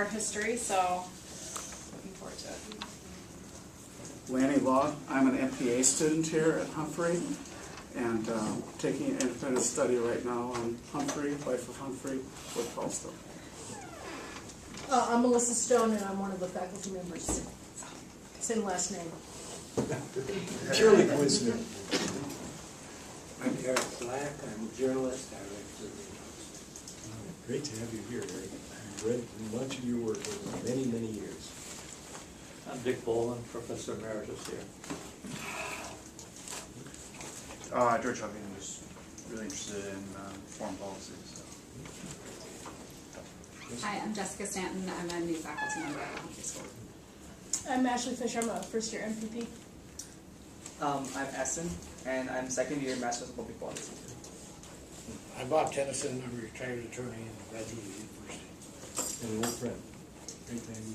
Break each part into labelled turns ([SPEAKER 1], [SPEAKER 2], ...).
[SPEAKER 1] art history, so looking forward to it.
[SPEAKER 2] Lanny Law. I'm an MPA student here at Humphrey, and taking an independent study right now on Humphrey, life of Humphrey, with Falstaff.
[SPEAKER 3] I'm Melissa Stone, and I'm one of the faculty members. Same last name.
[SPEAKER 4] Purely coincidental.
[SPEAKER 5] I'm Eric Black. I'm a journalist. I write for the
[SPEAKER 4] Great to have you here, Eric. I've read much of your work over many, many years.
[SPEAKER 6] I'm Dick Boland, Professor Emeritus here.
[SPEAKER 7] George Huffington was really interested in foreign policy. So.
[SPEAKER 1] Hi, I'm Jessica Stanton. I'm a new faculty member at the Humphrey School.
[SPEAKER 3] I'm Ashley Fisher. I'm a first-year MPP.
[SPEAKER 8] I'm Essen, and I'm second year Master's of Public Policy.
[SPEAKER 5] I'm Bob Tennyson. I'm a retired attorney and graduate of the university.
[SPEAKER 4] And an old friend. Great to have you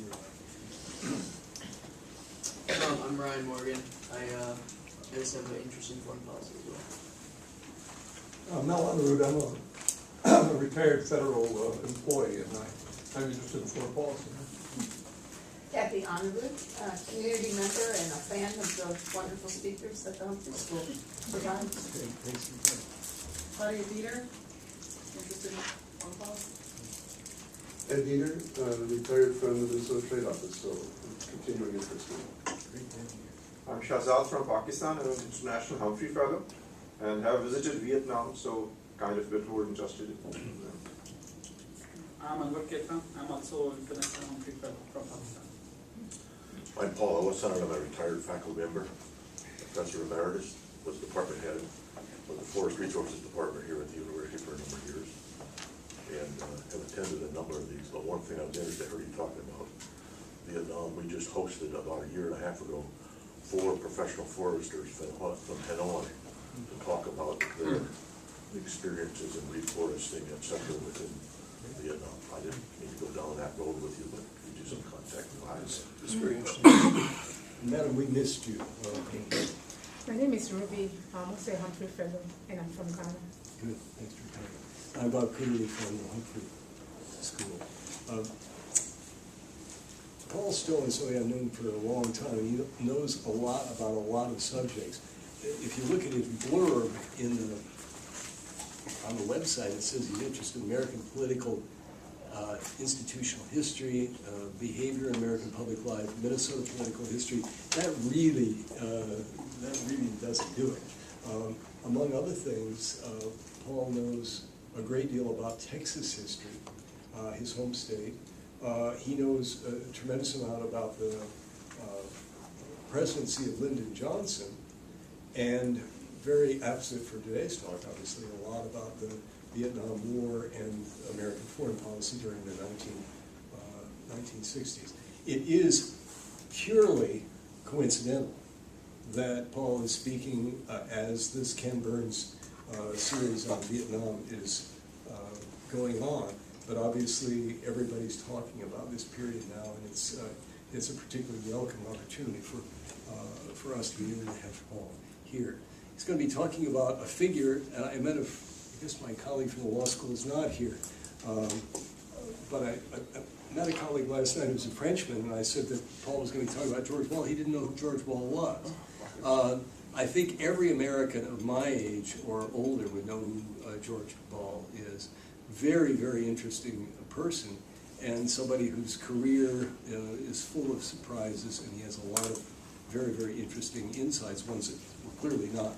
[SPEAKER 4] here.
[SPEAKER 9] I'm Ryan Morgan. I just have an interest in foreign policy as well.
[SPEAKER 10] Mel Underwood. I'm a retired federal employee, and I'm interested in foreign policy.
[SPEAKER 11] Kathy Underwood, community member and a fan of the wonderful speakers at the Humphrey School.
[SPEAKER 4] Thanks for coming.
[SPEAKER 1] Claudia Dieter, interested in foreign policy.
[SPEAKER 10] Ed Dieter, retired from the Minnesota Trade Office, so continuing interest in it.
[SPEAKER 4] Great to have you here.
[SPEAKER 12] I'm Shahzad from Pakistan. I'm an international Humphrey Fellow and have visited Vietnam, so kind of a bit more interested in
[SPEAKER 13] I'm Anwar Ketan. I'm also international Humphrey Fellow from Pakistan.
[SPEAKER 14] I'm Paul Ellison. I'm a retired faculty member, Professor Emeritus, was department head of the Forest Resources Department here at the university for a number of years, and have attended a number of these. But one thing I was interested, I heard you talking about Vietnam. We just hosted about a year and a half ago 4 professional foresters from Hanoi to talk about their experiences in reforesting, etc. within Vietnam. I didn't need to go down that road with you, but you do some contact wise. It's very interesting.
[SPEAKER 4] Madam, we missed you.
[SPEAKER 3] My name is Ruby. I'm also a Humphrey Fellow, and I'm from Ghana.
[SPEAKER 4] Good, thanks for coming. I'm Bob Cooley from the Humphrey School. Paul Stone is somebody I've known for a long time. He knows a lot about a lot of subjects. If you look at his blurb on the website, it says he's interested in American political institutional history, behavior in American public life, Minnesota political history. That really doesn't do it. Among other things, Paul knows a great deal about Texas history, his home state. He knows a tremendous amount about the presidency of Lyndon Johnson, and very absent for today's talk, obviously, a lot about the Vietnam War and American foreign policy during the 1960s. It is purely coincidental that Paul is speaking as this Ken Burns series on Vietnam is going on, but obviously everybody's talking about this period now, and it's a particularly welcome opportunity for us to be able to have Paul here. He's going to be talking about a figure, and I guess my colleague from the law school is not here, but I met a colleague last night who's a Frenchman, and I said that Paul was going to be talking about George Ball. He didn't know who George Ball was. I think every American of my age or older would know who George Ball is. Very, very interesting person, and somebody whose career is full of surprises, and he has a lot of very, very interesting insights, ones that were clearly not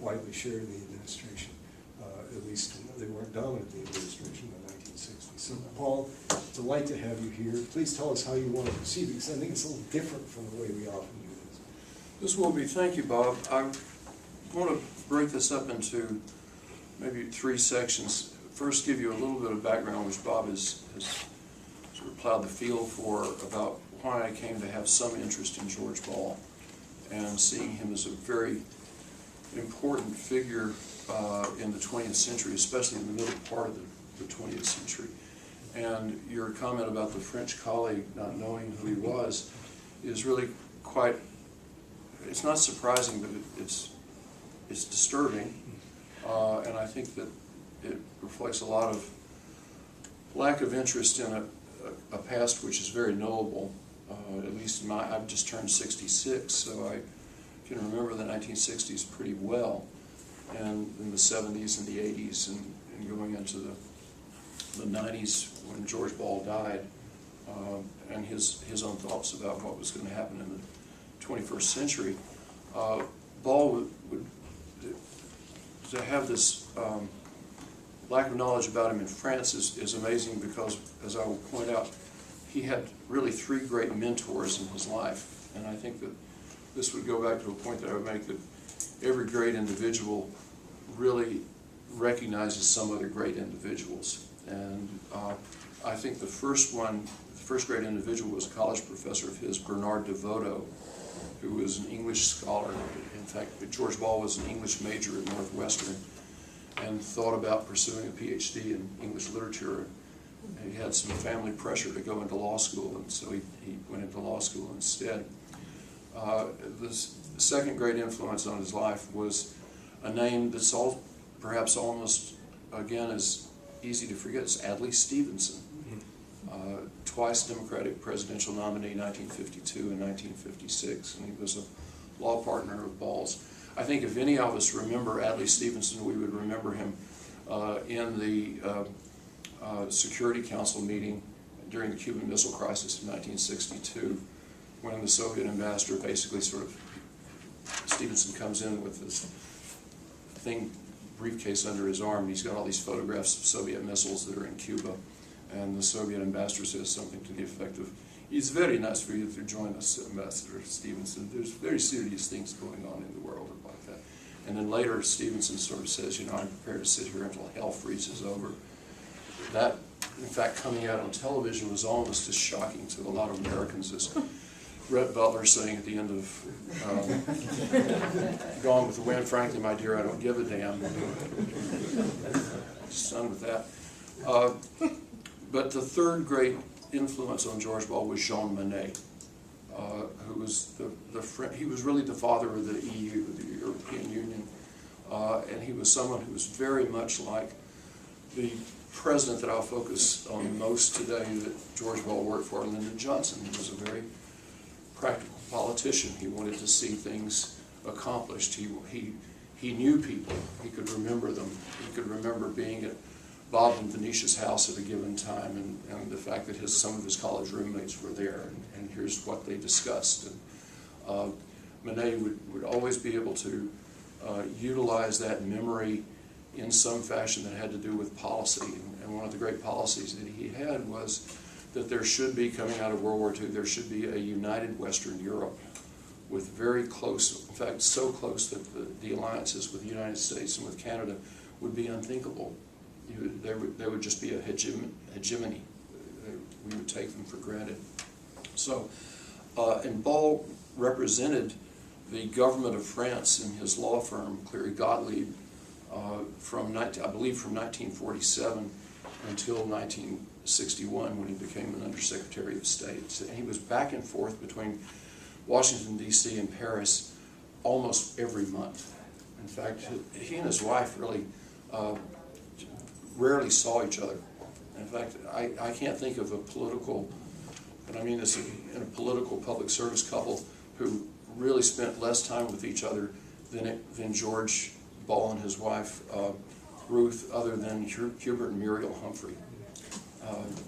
[SPEAKER 4] widely shared in the administration, at least they weren't dominant in the administration in the 1960s. So, Paul, delight to have you here. Please tell us how you want to proceed, because I think it's a little different from the way we often do this.
[SPEAKER 6] This will be, thank you, Bob. I want to break this up into maybe 3 sections. First, give you a little bit of background, which Bob has sort of plowed the field for, about why I came to have some interest in George Ball and seeing him as a very important figure in the 20th century, especially in the middle part of the 20th century. And your comment about the French colleague not knowing who he was is really quite, it's not surprising, but it's disturbing. And I think that it reflects a lot of lack of interest in a past which is very knowable, at least I've just turned 66, so I can remember the 1960s pretty well, and in the 70s and the 80s, and going into the 90s when George Ball died, and his own thoughts about what was going to happen in the 21st century. Ball would to have this lack of knowledge about him in France is amazing, because, as I will point out, he had really three great mentors in his life, and I think that this would go back to a point that I would make, that every great individual really recognizes some other great individuals. And I think the first great individual was a college professor of his, Bernard DeVoto, who was an English scholar. In fact, George Ball was an English major at Northwestern and thought about pursuing a PhD in English literature. And he had some family pressure to go into law school, and so he went into law school instead. The second great influence on his life was a name that's perhaps almost, again, as easy to forget. It's Adlai Stevenson, twice Democratic presidential nominee, 1952 and 1956, and he was a law partner of Ball's. I think if any of us remember Adlai Stevenson, we would remember him in the Security Council meeting during the Cuban Missile Crisis in 1962, when the Soviet ambassador basically Stevenson comes in with this briefcase under his arm, and he's got all these photographs of Soviet missiles that are in Cuba, and the Soviet ambassador says something to the effect of, "It's very nice for you to join us, Ambassador Stevenson. There's very serious things going on in the world," like that. And then later Stevenson sort of says, "I'm prepared to sit here until hell freezes over." That, in fact, coming out on television was almost as shocking to a lot of Americans as Rhett Butler saying at the end of Gone with the Wind, "Frankly, my dear, I don't give a damn." Just done with that. But the third great influence on George Ball was Jean Monnet, who was he was really the father of the EU, the European Union, and he was someone who was very much like the president that I'll focus on most today that George Ball worked for, Lyndon Johnson. He was a very practical politician. He wanted to see things accomplished. He knew people. He could remember them. He could remember being at Bob and Venetia's house at a given time, and the fact that some of his college roommates were there, and here's what they discussed. And Monnet would always be able to utilize that memory in some fashion that had to do with policy. And one of the great policies that he had was that there should be, coming out of World War II, there should be a united Western Europe with very close, in fact, so close that the alliances with the United States and with Canada would be unthinkable. There would just be a hegemony. We would take them for granted. So, and Ball represented the government of France in his law firm, Cleary Gottlieb, I believe from 1947 until 1961, when he became an Undersecretary of State. And he was back and forth between Washington, D.C. and Paris almost every month. In fact, he and his wife really rarely saw each other. In fact, I can't think of a political, and I mean this in a political public service couple, who really spent less time with each other than George Ball and his wife, Ruth, other than Hubert and Muriel Humphrey.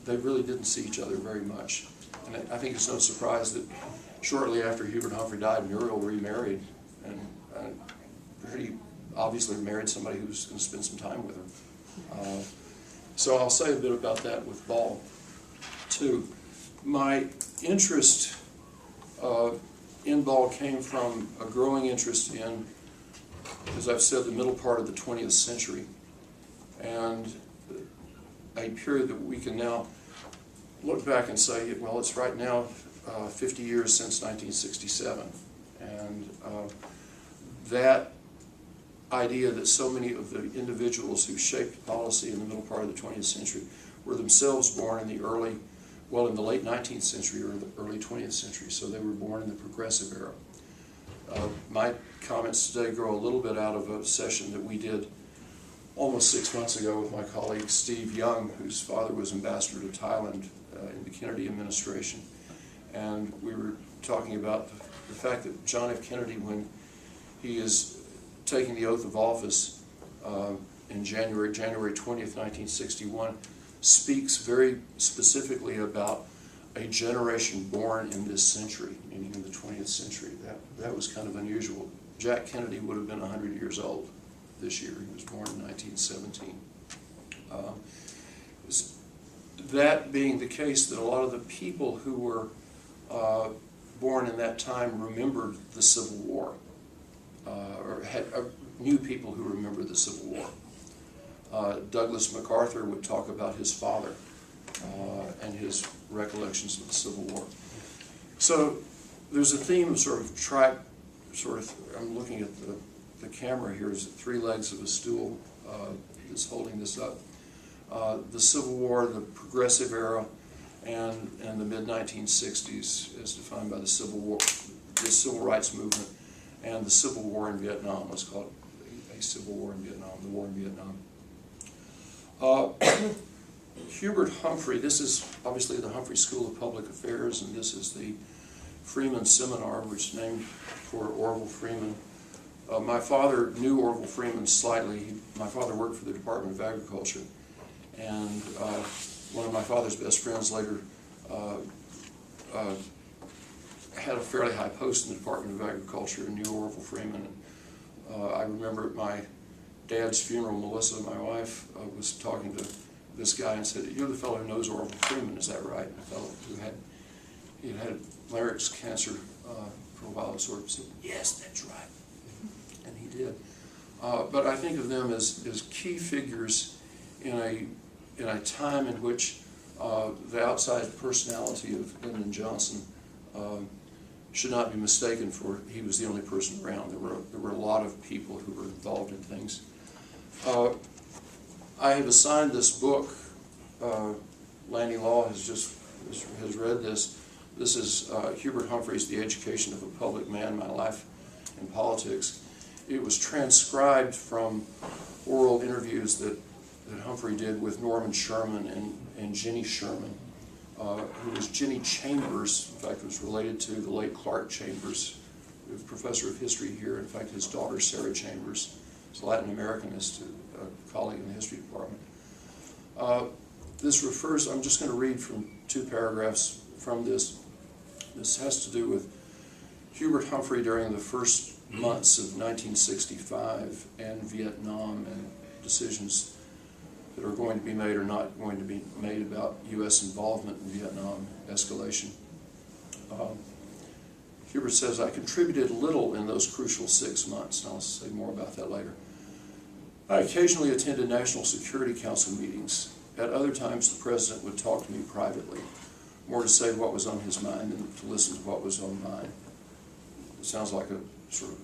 [SPEAKER 6] They really didn't see each other very much. And I think it's no surprise that shortly after Hubert Humphrey died, Muriel remarried, and pretty obviously married somebody who was going to spend some time with her. So I'll say a bit about that with Ball, too. My interest in Ball came from a growing interest in, as I've said, the middle part of the 20th century, and a period that we can now look back and say, well, it's right now 50 years since 1967. And that idea that so many of the individuals who shaped policy in the middle part of the 20th century were themselves born in the late 19th century or the early 20th century, so they were born in the progressive era. My comments today grow a little bit out of a session that we did almost 6 months ago with my colleague Steve Young, whose father was ambassador to Thailand in the Kennedy administration. And we were talking about the fact that John F. Kennedy, when he is taking the oath of office in January 20th, 1961, speaks very specifically about a generation born in this century, meaning in the 20th century. That was kind of unusual. Jack Kennedy would have been 100 years old this year. He was born in 1917. That being the case, that a lot of the people who were born in that time remembered the Civil War, or knew people who remembered the Civil War. Douglas MacArthur would talk about his father and his recollections of the Civil War. So there's a theme of I'm looking at the camera here, is three legs of a stool that's holding this up. The Civil War, the Progressive Era, and the mid-1960s as defined by the Civil War, the Civil Rights Movement, and the Civil War in Vietnam. Let's call it a Civil War in Vietnam, the War in Vietnam. Hubert Humphrey, this is obviously the Humphrey School of Public Affairs, and this is the Freeman Seminar, which is named for Orville Freeman. My father knew Orville Freeman slightly. My father worked for the Department of Agriculture, and one of my father's best friends later had a fairly high post in the Department of Agriculture and knew Orville Freeman. I remember at my dad's funeral, Melissa, my wife, was talking to this guy and said, "You're the fellow who knows Orville Freeman, is that right?" And the fellow who had larynx cancer for a while sort of said, "Yes, that's right." And he did. But I think of them as key figures in a time in which the outside personality of Lyndon Johnson should not be mistaken for he was the only person around. There were a lot of people who were involved in things. I have assigned this book. Lanny Law has read this. This is Hubert Humphrey's The Education of a Public Man, My Life in Politics. It was transcribed from oral interviews that Humphrey did with Norman Sherman and Jenny Sherman, who was Jenny Chambers. In fact, was related to the late Clark Chambers, who was professor of history here. In fact, his daughter, Sarah Chambers, is a Latin Americanist, a colleague in the history department. This refers, I'm just going to read from 2 paragraphs from this. This has to do with Hubert Humphrey during the first months of 1965 and Vietnam, and decisions that are going to be made or not going to be made about U.S. involvement in Vietnam escalation. Hubert says, "I contributed little in those crucial 6 months," and I'll say more about that later. "I occasionally attended National Security Council meetings. At other times, the President would talk to me privately, more to say what was on his mind than to listen to what was on mine." It sounds like a sort of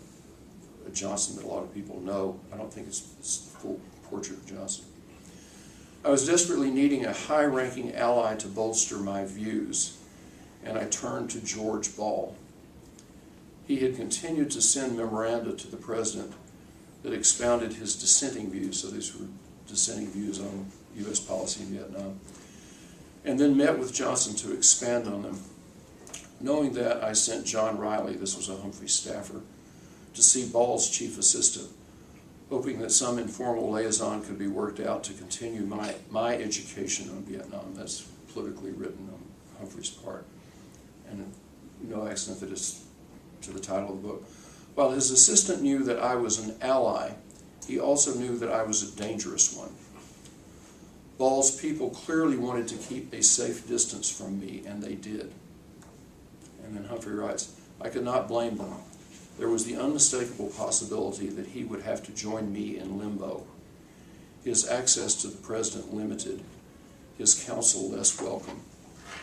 [SPEAKER 6] a Johnson that a lot of people know. I don't think it's the full portrait of Johnson. "I was desperately needing a high-ranking ally to bolster my views, and I turned to George Ball. He had continued to send memoranda to the President that expounded his dissenting views," so these were dissenting views on U.S. policy in Vietnam, "and then met with Johnson to expand on them. Knowing that, I sent John Riley," this was a Humphrey staffer, "to see Ball's chief assistant, hoping that some informal liaison could be worked out to continue my education on Vietnam." That's politically written on Humphrey's part, and no accident that it's to the title of the book. "While his assistant knew that I was an ally, he also knew that I was a dangerous one. Ball's people clearly wanted to keep a safe distance from me, and they did." And then Humphrey writes, "I could not blame them. There was the unmistakable possibility that he would have to join me in limbo. His access to the President limited, his counsel less welcome."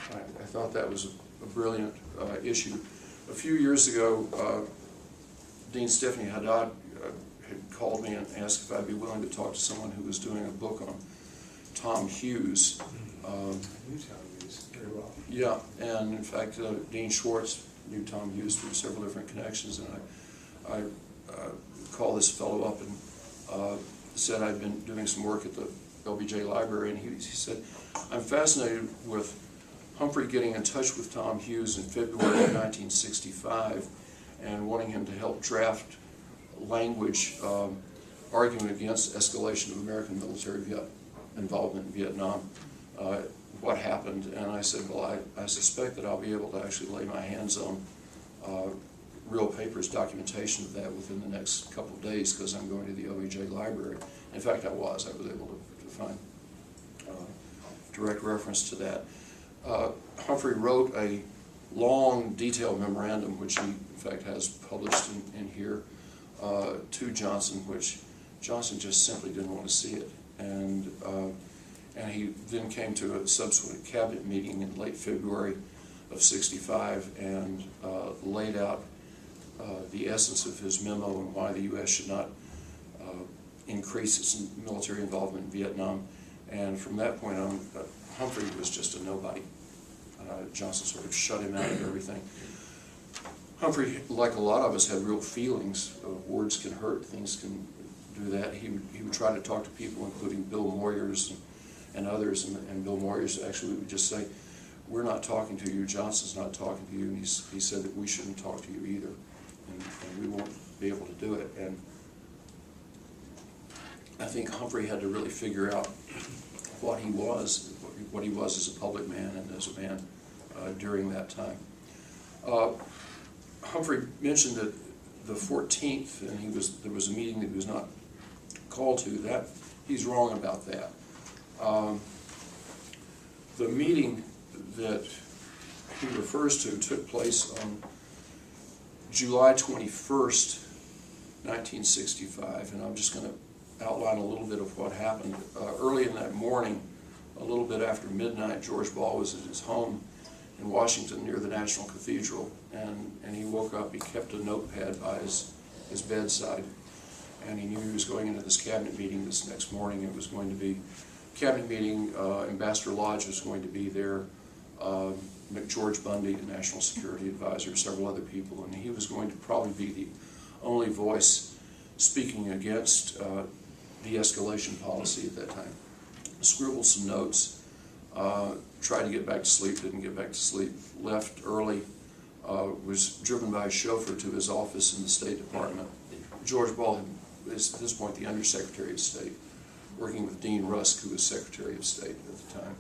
[SPEAKER 6] I thought that was a brilliant issue. A few years ago, Dean Stephanie Haddad had called me and asked if I'd be willing to talk to someone who was doing a book on Tom Hughes.
[SPEAKER 4] I knew Tom Hughes very well.
[SPEAKER 6] Yeah, and in fact, Dean Schwartz knew Tom Hughes through several different connections, and I called this fellow up and said I'd been doing some work at the LBJ Library, and he said, "I'm fascinated with Humphrey getting in touch with Tom Hughes in February of 1965 and wanting him to help draft language arguing against escalation of American military involvement in Vietnam. What happened, and I said, well, I suspect that I'll be able to actually lay my hands on real papers, documentation of that within the next couple of days because I'm going to the OEJ library. In fact, I was able to find direct reference to that. Humphrey wrote a long, detailed memorandum, which he, in fact, has published in here, to Johnson, which Johnson just simply didn't want to see it. And he then came to a subsequent cabinet meeting in late February of '65 and laid out the essence of his memo and why the U.S. should not increase its military involvement in Vietnam. And from that point on, Humphrey was just a nobody. Johnson sort of shut him out of everything. Humphrey, like a lot of us, had real feelings. Words can hurt, things can do that. He would try to talk to people, including Bill Moyers and others, and Bill Moyers actually would just say, we're not talking to you, Johnson's not talking to you, and he said that we shouldn't talk to you either, and we won't be able to do it. And I think Humphrey had to really figure out what he was as a public man and as a man during that time. Humphrey mentioned that the 14th, and there was a meeting that he was not called to. That he's wrong about that. The meeting that he refers to took place on July 21st, 1965, and I'm just going to outline a little bit of what happened. Early in that morning, a little bit after midnight, George Ball was at his home in Washington near the National Cathedral, and he woke up. He kept a notepad by his bedside, and he knew he was going into this cabinet meeting this next morning. It was going to be a cabinet meeting. Ambassador Lodge was going to be there, McGeorge Bundy, the National Security Advisor, several other people, and he was going to probably be the only voice speaking against de-escalation policy at that time. Scribbled some notes, tried to get back to sleep, didn't get back to sleep, left early, was driven by a chauffeur to his office in the State Department. George Ball is at this point the Undersecretary of State, working with Dean Rusk, who was Secretary of State at the time.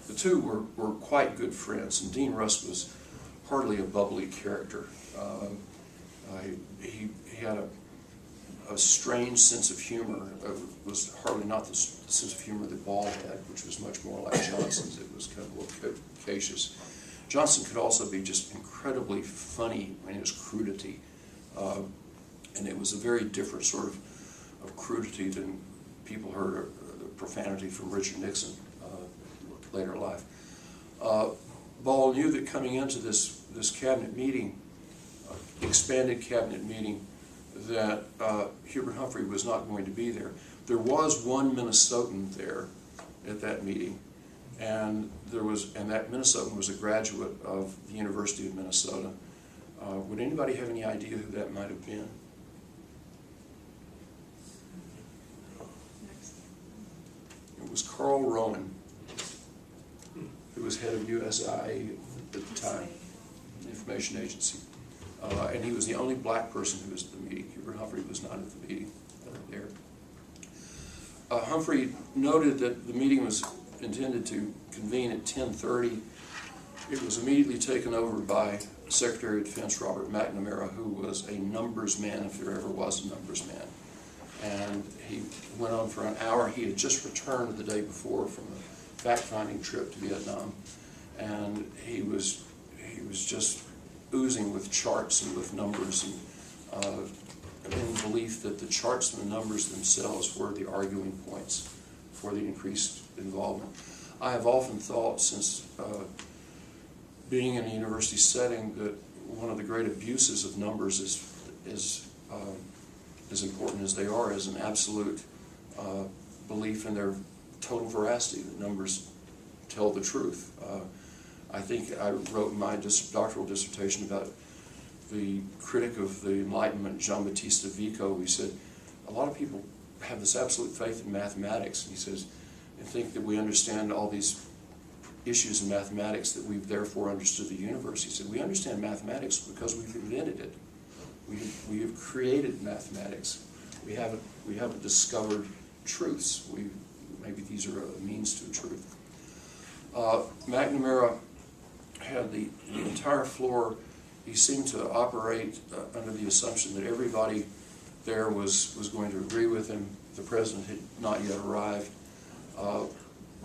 [SPEAKER 6] The two were quite good friends, and Dean Rusk was hardly a bubbly character. He had a strange sense of humor. It was hardly not the sense of humor that Ball had, which was much more like Johnson's. It was kind of loquacious. Johnson could also be just incredibly funny in his crudity, and it was a very different sort of crudity than people heard profanity from Richard Nixon later in life. Ball knew that coming into this cabinet meeting, expanded cabinet meeting, that Hubert Humphrey was not going to be there. There was one Minnesotan there at that meeting, and that Minnesotan was a graduate of the University of Minnesota. Would anybody have any idea who that might have been? It was Carl Rowan, who was head of USI at the time, the Information Agency. And he was the only black person who was at the meeting. Hubert Humphrey was not at the meeting there. Humphrey noted that the meeting was intended to convene at 10:30. It was immediately taken over by Secretary of Defense Robert McNamara, who was a numbers man, if there ever was a numbers man. And he went on for an hour. He had just returned the day before from a fact-finding trip to Vietnam, and he was just oozing with charts and with numbers, and in the belief that the charts and the numbers themselves were the arguing points for the increased involvement. I have often thought, since being in a university setting, that one of the great abuses of numbers is as important as they are, is an absolute belief in their total veracity, that numbers tell the truth. I think I wrote my doctoral dissertation about the critic of the Enlightenment, Giambattista Vico. He said, a lot of people have this absolute faith in mathematics, and he says, and think that we understand all these issues in mathematics that we've therefore understood the universe. He said, we understand mathematics because we've invented it. We have created mathematics. We haven't discovered truths. Maybe these are a means to a truth. McNamara had the entire floor. He seemed to operate under the assumption that everybody there was going to agree with him. The president had not yet arrived.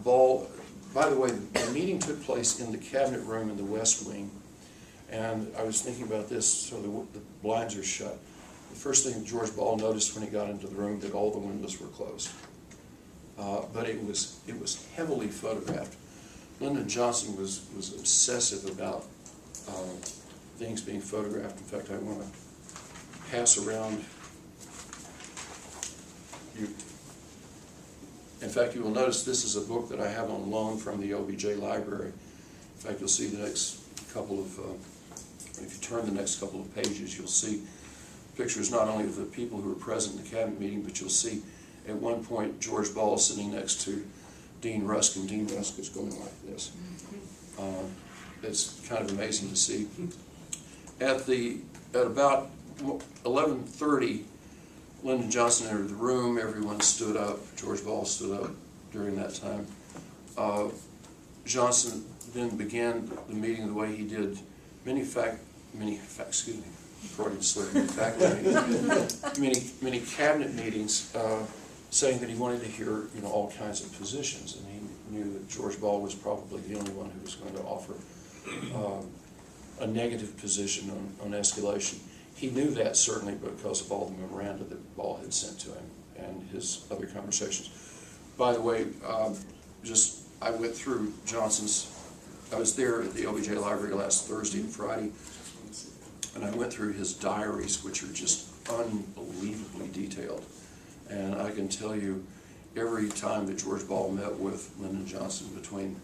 [SPEAKER 6] Ball, by the way, the meeting took place in the cabinet room in the West Wing, and I was thinking about this, so the blinds are shut. The first thing George Ball noticed when he got into the room that all the windows were closed. But it was heavily photographed. Lyndon Johnson was obsessive about things being photographed. In fact, I want to pass around. In fact, you will notice this is a book that I have on loan from the OBJ library. In fact, you'll see the next couple of, if you turn the next couple of pages, you'll see pictures not only of the people who were present in the cabinet meeting, but you'll see at one point George Ball sitting next to Dean Rusk, and Dean Rusk is going like this. It's kind of amazing to see. At about 11:30, Lyndon Johnson entered the room. Everyone stood up. George Ball stood up during that time. Johnson then began the meeting the way he did many cabinet meetings, saying that he wanted to hear all kinds of positions, and he knew that George Ball was probably the only one who was going to offer a negative position on escalation. He knew that certainly because of all the memoranda that Ball had sent to him and his other conversations. By the way, I went through I was there at the OBJ library last Thursday and Friday, and I went through his diaries, which are just unbelievably detailed. And I can tell you, every time that George Ball met with Lyndon Johnson between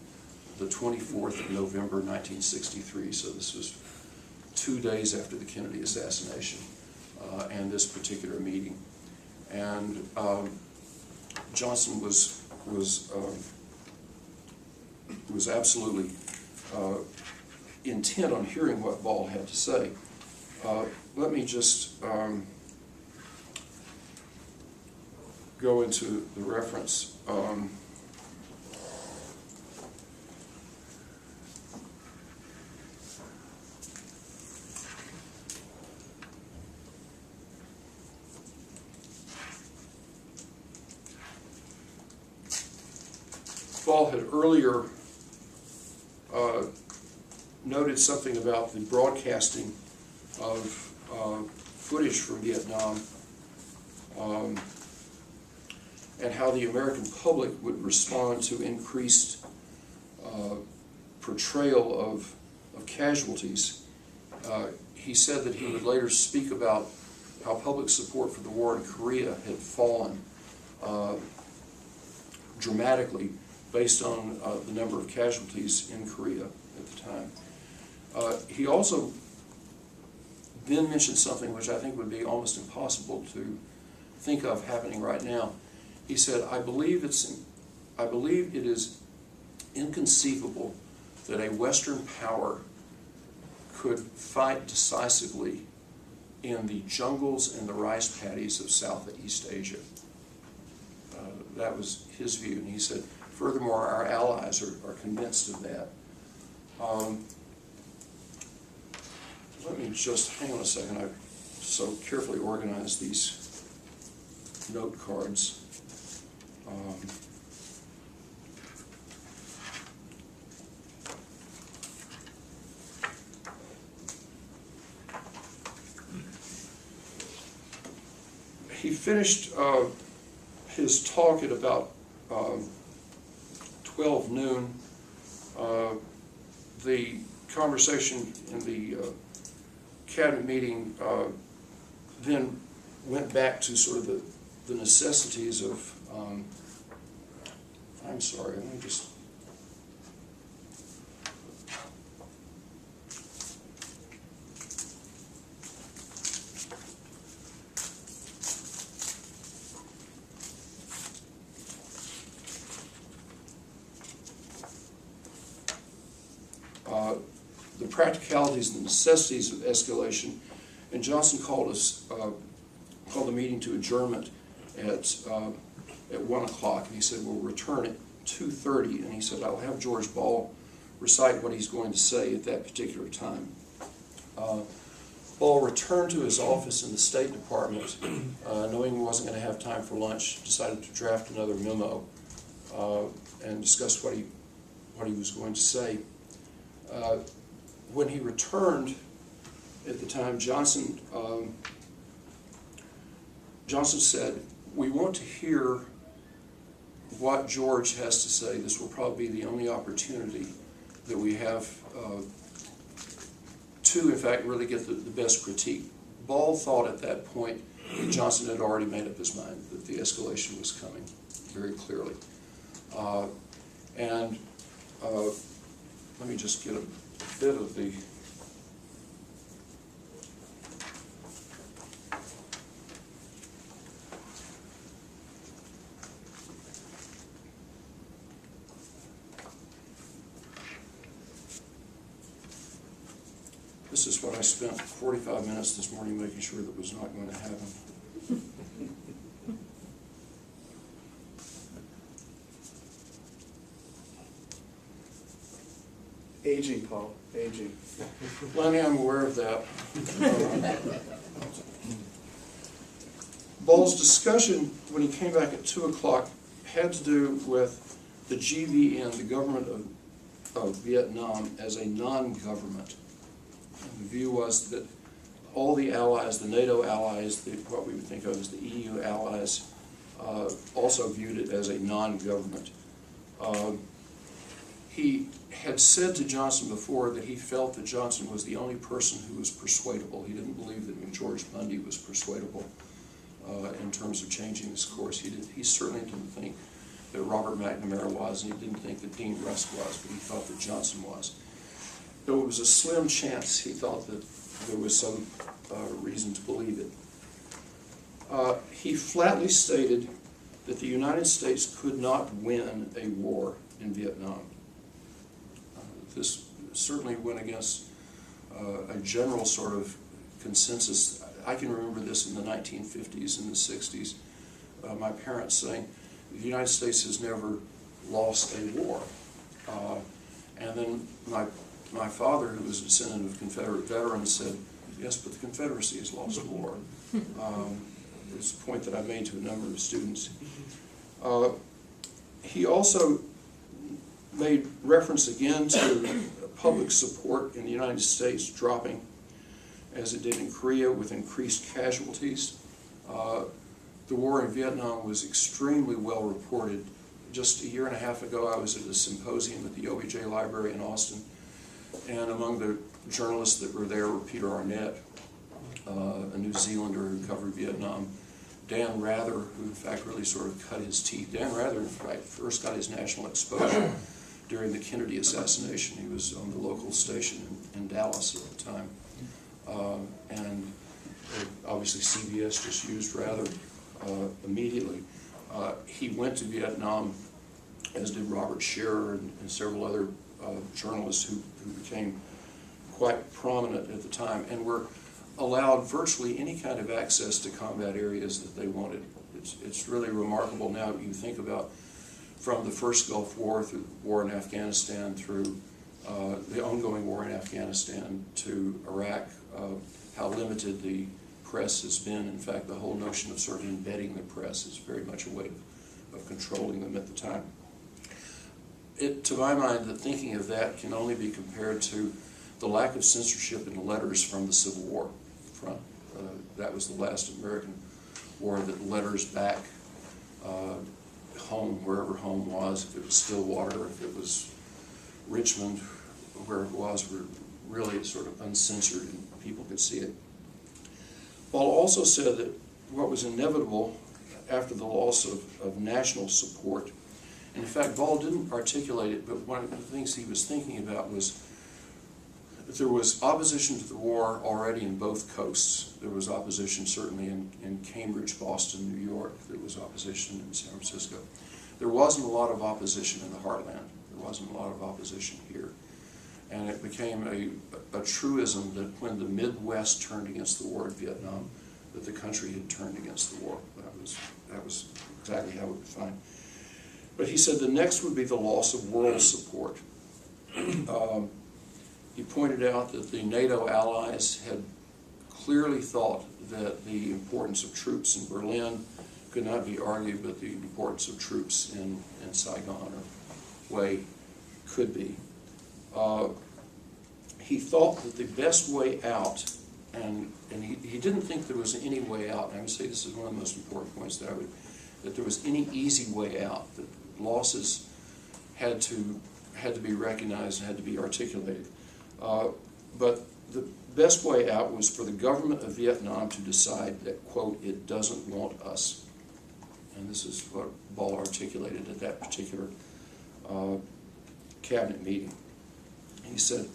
[SPEAKER 6] the 24th of November 1963, so this was 2 days after the Kennedy assassination, and this particular meeting. And Johnson was absolutely intent on hearing what Ball had to say. Let me just go into the reference. Ball had earlier noted something about the broadcasting of footage from Vietnam and how the American public would respond to increased portrayal of casualties. He said that he would later speak about how public support for the war in Korea had fallen dramatically based on the number of casualties in Korea at the time. He also then mentioned something which I think would be almost impossible to think of happening right now. He said, I believe it is inconceivable that a Western power could fight decisively in the jungles and the rice paddies of Southeast Asia. That was his view, and he said, furthermore, our allies are convinced of that. Let me just, hang on a second, I so carefully organized these note cards. He finished his talk at about 12 noon. The conversation in the cabinet meeting then went back to sort of the necessities of, I'm sorry, let me just, the practicalities and the necessities of escalation, and Johnson called the meeting to adjournment at 1 o'clock, and he said, we'll return at 2:30, and he said, I'll have George Ball recite what he's going to say at that particular time. Ball returned to his office in the State Department, knowing he wasn't going to have time for lunch, decided to draft another memo and discuss what he was going to say. When he returned at the time, Johnson said, we want to hear what George has to say. This will probably be the only opportunity that we have to, in fact, really get the best critique. Ball thought at that point that Johnson had already made up his mind that the escalation was coming very clearly. Let me just get a bit of the... This is what I spent 45 minutes this morning making sure that was not going to happen.
[SPEAKER 2] Aging, Paul, aging.
[SPEAKER 6] Lenny, I'm aware of that. Ball's discussion when he came back at 2 o'clock had to do with the GVN, the government of Vietnam, as a non-government. The view was that all the allies, the NATO allies, what we would think of as the EU allies, also viewed it as a non-government. He had said to Johnson before that he felt that Johnson was the only person who was persuadable. He didn't believe that George Bundy was persuadable in terms of changing his course. He certainly didn't think that Robert McNamara was, and he didn't think that Dean Rusk was, but he thought that Johnson was. Though it was a slim chance, he thought that there was some reason to believe it. He flatly stated that the United States could not win a war in Vietnam. This certainly went against a general sort of consensus. I can remember this in the 1950s and the 60s, my parents saying, the United States has never lost a war. And then my father, who was a descendant of Confederate veterans, said, yes, but the Confederacy has lost a war. It's a point that I made to a number of students. He also made reference again to public support in the United States dropping, as it did in Korea, with increased casualties. The war in Vietnam was extremely well reported. Just a year and a half ago, I was at a symposium at the OBJ Library in Austin, and among the journalists that were there were Peter Arnett, a New Zealander who covered Vietnam, Dan Rather, who in fact really sort of cut his teeth. Dan Rather, in fact, first got his national exposure during the Kennedy assassination. He was on the local station in Dallas at the time. And obviously CBS just used Rather immediately. He went to Vietnam, as did Robert Scherer and several other journalists who became quite prominent at the time and were allowed virtually any kind of access to combat areas that they wanted. It's really remarkable now that you think about from the first Gulf War through the war in Afghanistan through the ongoing war in Afghanistan to Iraq, how limited the press has been. In fact, the whole notion of sort of embedding the press is very much a way of controlling them at the time. To my mind, the thinking of that can only be compared to the lack of censorship in the letters from the Civil War front. That was the last American war that letters back home, wherever home was, if it was Stillwater, if it was Richmond, where it was, were really sort of uncensored and people could see it. Ball also said that what was inevitable after the loss of national support, and in fact Ball didn't articulate it, but one of the things he was thinking about was that there was opposition to the war already in both coasts. There was opposition certainly in Cambridge, Boston, New York. There was opposition in San Francisco. There wasn't a lot of opposition in the heartland. There wasn't a lot of opposition here. And it became a truism that when the Midwest turned against the war in Vietnam, that the country had turned against the war. That was exactly how it was defined. But he said the next would be the loss of world support. He pointed out that the NATO allies had clearly thought that the importance of troops in Berlin could not be argued, but the importance of troops in Saigon or Hue could be. He thought that the best way out, and he didn't think there was any way out, and I would say this is one of the most important points that there was any easy way out, that losses had to be recognized and had to be articulated. But the best way out was for the government of Vietnam to decide that, quote, it doesn't want us. And this is what Ball articulated at that particular cabinet meeting. He said,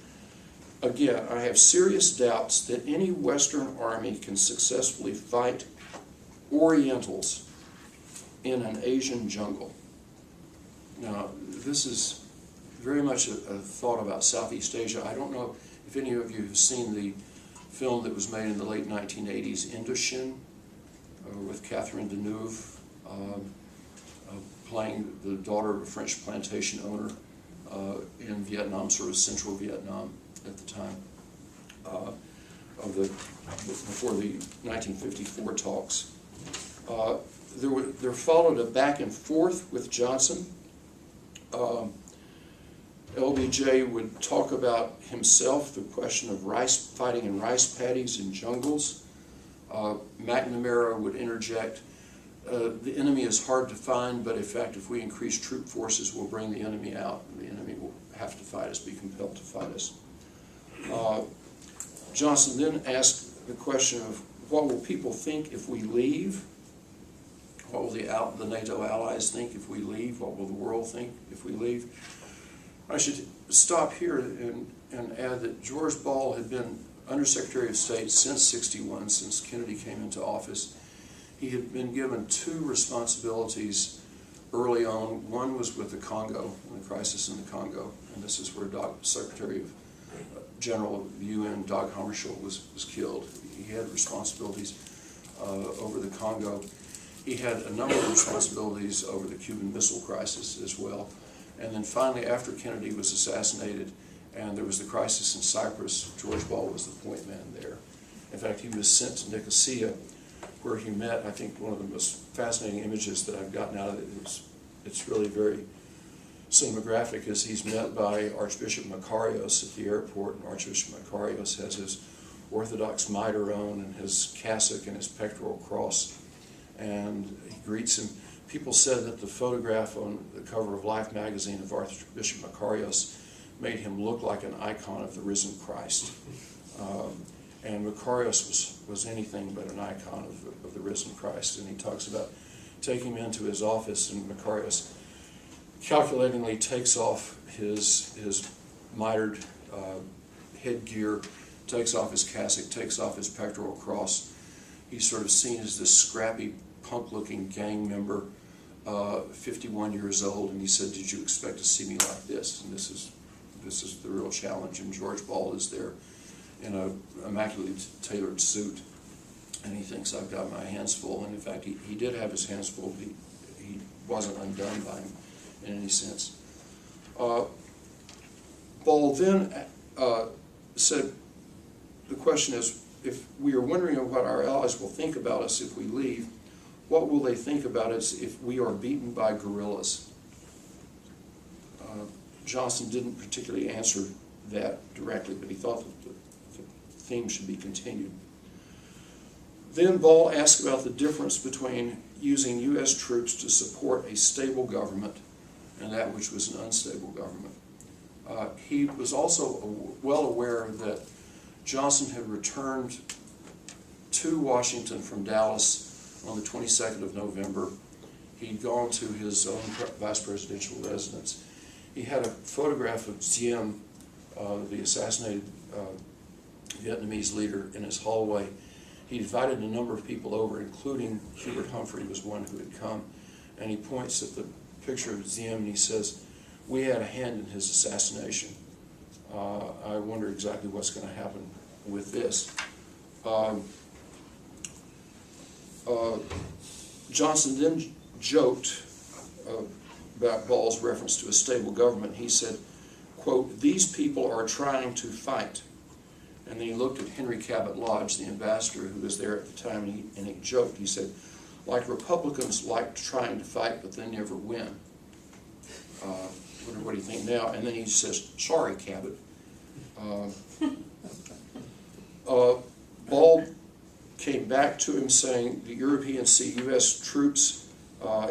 [SPEAKER 6] again, I have serious doubts that any Western army can successfully fight Orientals in an Asian jungle. Now, this is very much a thought about Southeast Asia. I don't know if any of you have seen the film that was made in the late 1980s, Indochine, with Catherine Deneuve, playing the daughter of a French plantation owner in Vietnam, sort of central Vietnam at the time, before the 1954 talks. There followed a back and forth with Johnson. LBJ would talk about himself, the question of fighting in rice paddies in jungles. McNamara would interject, the enemy is hard to find, but in fact if we increase troop forces, we'll bring the enemy out. The enemy will have to fight us, be compelled to fight us. Johnson then asked the question of what will people think if we leave? What will the NATO allies think if we leave? What will the world think if we leave? I should stop here and add that George Ball had been Undersecretary of State since '61, since Kennedy came into office. He had been given two responsibilities early on. One was with the Congo, and the crisis in the Congo, and this is where Secretary of General of the UN, Dag Hammarskjöld, was killed. He had responsibilities over the Congo. He had a number of responsibilities over the Cuban Missile Crisis as well. And then finally, after Kennedy was assassinated and there was the crisis in Cyprus, George Ball was the point man there. In fact, he was sent to Nicosia, where he met, I think one of the most fascinating images that I've gotten out of it, it's really very cinematographic, is he's met by Archbishop Makarios at the airport, and Archbishop Makarios has his Orthodox mitre on and his cassock and his pectoral cross, and he greets him. People said that the photograph on the cover of Life magazine of Archbishop Makarios made him look like an icon of the risen Christ. And Makarios was anything but an icon of the risen Christ. And he talks about taking him into his office, and Makarios calculatingly takes off his mitred headgear, takes off his cassock, takes off his pectoral cross. He's sort of seen as this scrappy, punk-looking gang member, 51 years old, and he said, "Did you expect to see me like this?" And this is the real challenge. And George Ball is there in an immaculately tailored suit, and he thinks, "I've got my hands full." And in fact, he did have his hands full. He wasn't undone by him in any sense. Ball then said, the question is, if we are wondering what our allies will think about us if we leave, what will they think about us if we are beaten by guerrillas? Johnson didn't particularly answer that directly, but he thought that the theme should be continued. Then Ball asked about the difference between using U.S. troops to support a stable government and that which was an unstable government. He was also well aware that Johnson had returned to Washington from Dallas on the 22nd of November. He'd gone to his own vice presidential residence. He had a photograph of Diem, the assassinated Vietnamese leader, in his hallway. He invited a number of people over, including Hubert Humphrey was one who had come, and he points at the picture of Diem and he says, "We had a hand in his assassination." I wonder exactly what's going to happen with this. Johnson then joked about Ball's reference to a stable government. He said, quote, "These people are trying to fight." And then he looked at Henry Cabot Lodge, the ambassador who was there at the time, and he joked. He said, "Like Republicans like trying to fight, but they never win." Wonder what do you think now? And then he says, "Sorry, Cabot." Ball came back to him saying the Europeans see U.S. troops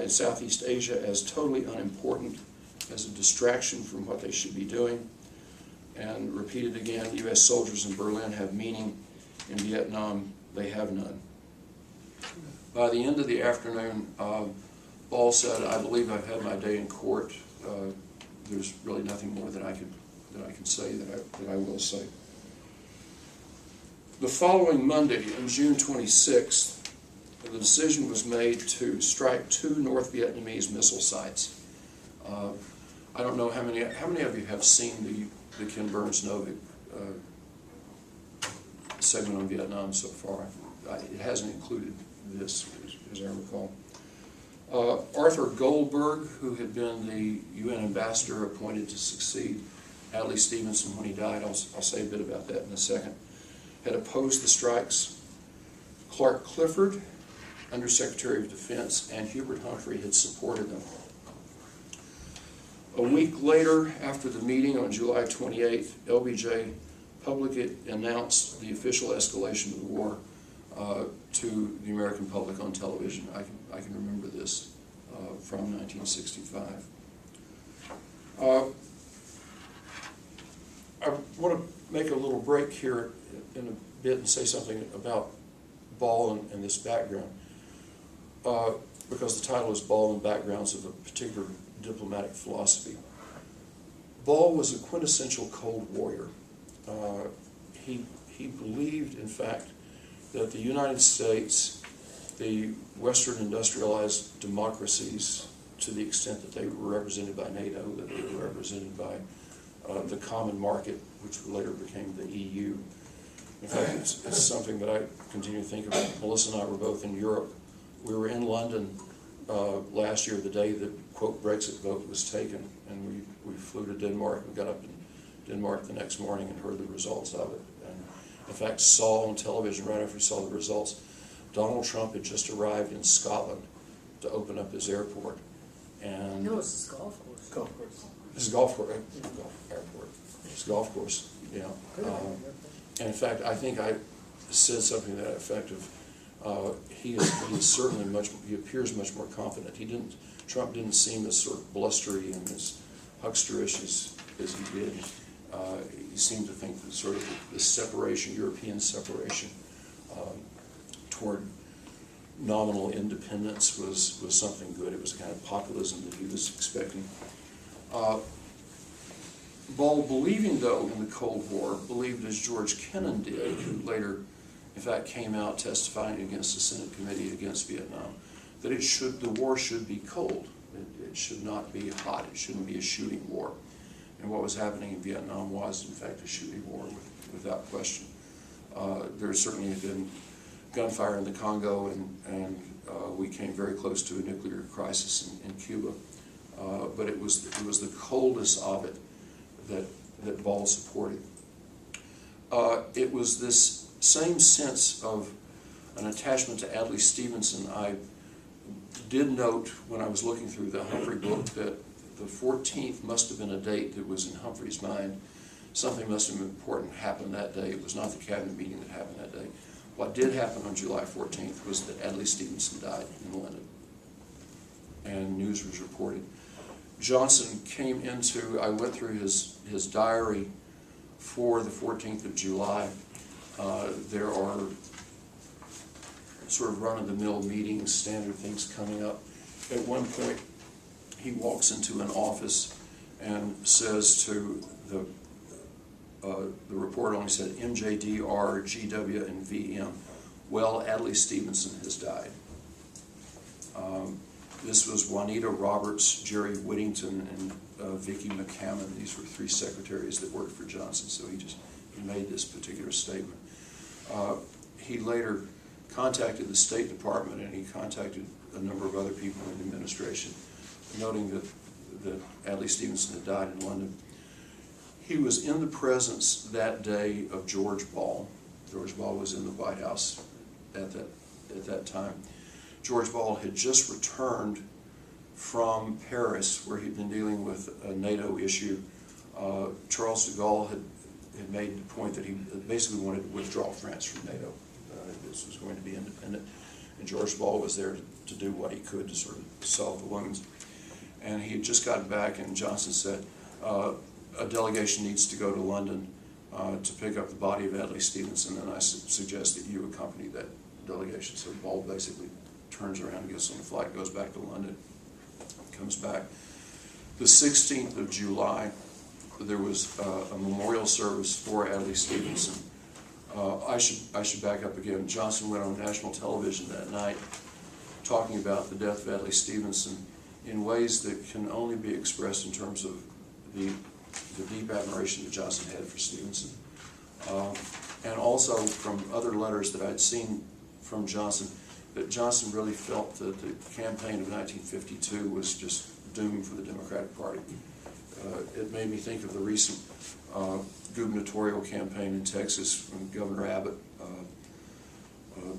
[SPEAKER 6] in Southeast Asia as totally unimportant, as a distraction from what they should be doing, and repeated again, U.S. soldiers in Berlin have meaning, in Vietnam they have none. By the end of the afternoon, Ball said, "I believe I've had my day in court. There's really nothing more that I can say that I will say." The following Monday, on June 26th, the decision was made to strike 2 North Vietnamese missile sites. I don't know how many of you have seen the Ken Burns-Novick segment on Vietnam so far. It hasn't included this, as I recall. Arthur Goldberg, who had been the UN ambassador appointed to succeed Adlai Stevenson when he died, I'll say a bit about that in a second, had opposed the strikes. Clark Clifford, Undersecretary of Defense, and Hubert Humphrey had supported them. A week later, after the meeting on July 28th, LBJ publicly announced the official escalation of the war to the American public on television. I can remember this from 1965. I want to make a little break here in a bit and say something about Ball and this background, because the title is Ball and Backgrounds of a Particular Diplomatic Philosophy. Ball was a quintessential Cold Warrior. He believed, in fact, that the United States, the Western industrialized democracies, to the extent that they were represented by NATO, that they were represented by the common market, which later became the EU. In fact, it's something that I continue to think about. Melissa and I were both in Europe. We were in London last year, the day the, quote, Brexit vote was taken, and we flew to Denmark. We got up in Denmark the next morning and heard the results of it. And in fact, saw on television right after we saw the results, Donald Trump had just arrived in Scotland to open up his airport. And
[SPEAKER 9] no, it's his golf course.
[SPEAKER 13] Golf course.
[SPEAKER 6] His golf course, airport. His golf course, yeah. And in fact, I think I said something to that effect of, he is certainly he appears much more confident. Trump didn't seem as sort of blustery and as hucksterish as he did. He seemed to think that sort of the separation, European separation, toward nominal independence was something good. It was the kind of populism that he was expecting. Ball, believing though in the Cold War, believed as George Kennan did, who later in fact came out testifying against the Senate Committee against Vietnam, that the war should be cold. It should not be hot. It shouldn't be a shooting war. And what was happening in Vietnam was in fact a shooting war without question. There certainly had been gunfire in the Congo, and we came very close to a nuclear crisis in Cuba. But it was the coldness of it that Ball supported. It was this same sense of an attachment to Adlai Stevenson. I did note when I was looking through the Humphrey book that the 14th must have been a date that was in Humphrey's mind. Something must have been important happened that day. It was not the cabinet meeting that happened that day. What did happen on July 14th was that Adlai Stevenson died in London, and news was reported. Johnson came into, I went through his diary for the 14th of July. There are sort of run-of-the-mill meetings, standard things coming up. At one point, he walks into an office and says to the report only said MJDR, GW, and VM. Well, Adlai Stevenson has died. This was Juanita Roberts, Jerry Whittington, and Vicky McCammon. These were three secretaries that worked for Johnson, so he made this particular statement. He later contacted the State Department, and he contacted a number of other people in the administration, noting that Adlai Stevenson had died in London. He was in the presence that day of George Ball. George Ball was in the White House at that time. George Ball had just returned from Paris, where he'd been dealing with a NATO issue. Charles de Gaulle had made the point that he basically wanted to withdraw France from NATO. This was going to be independent, and George Ball was there to do what he could to sort of solve the wounds. And he had just gotten back, and Johnson said, a delegation needs to go to London to pick up the body of Adlai Stevenson, and I suggest that you accompany that delegation. So Ball basically turns around, gets on the flight, goes back to London, comes back. The 16th of July, there was a memorial service for Adlai Stevenson. I should back up again. Johnson went on national television that night talking about the death of Adlai Stevenson in ways that can only be expressed in terms of the deep admiration that Johnson had for Stevenson. And also from other letters that I'd seen from Johnson, that Johnson really felt that the campaign of 1952 was just doomed for the Democratic Party. It made me think of the recent gubernatorial campaign in Texas when Governor Abbott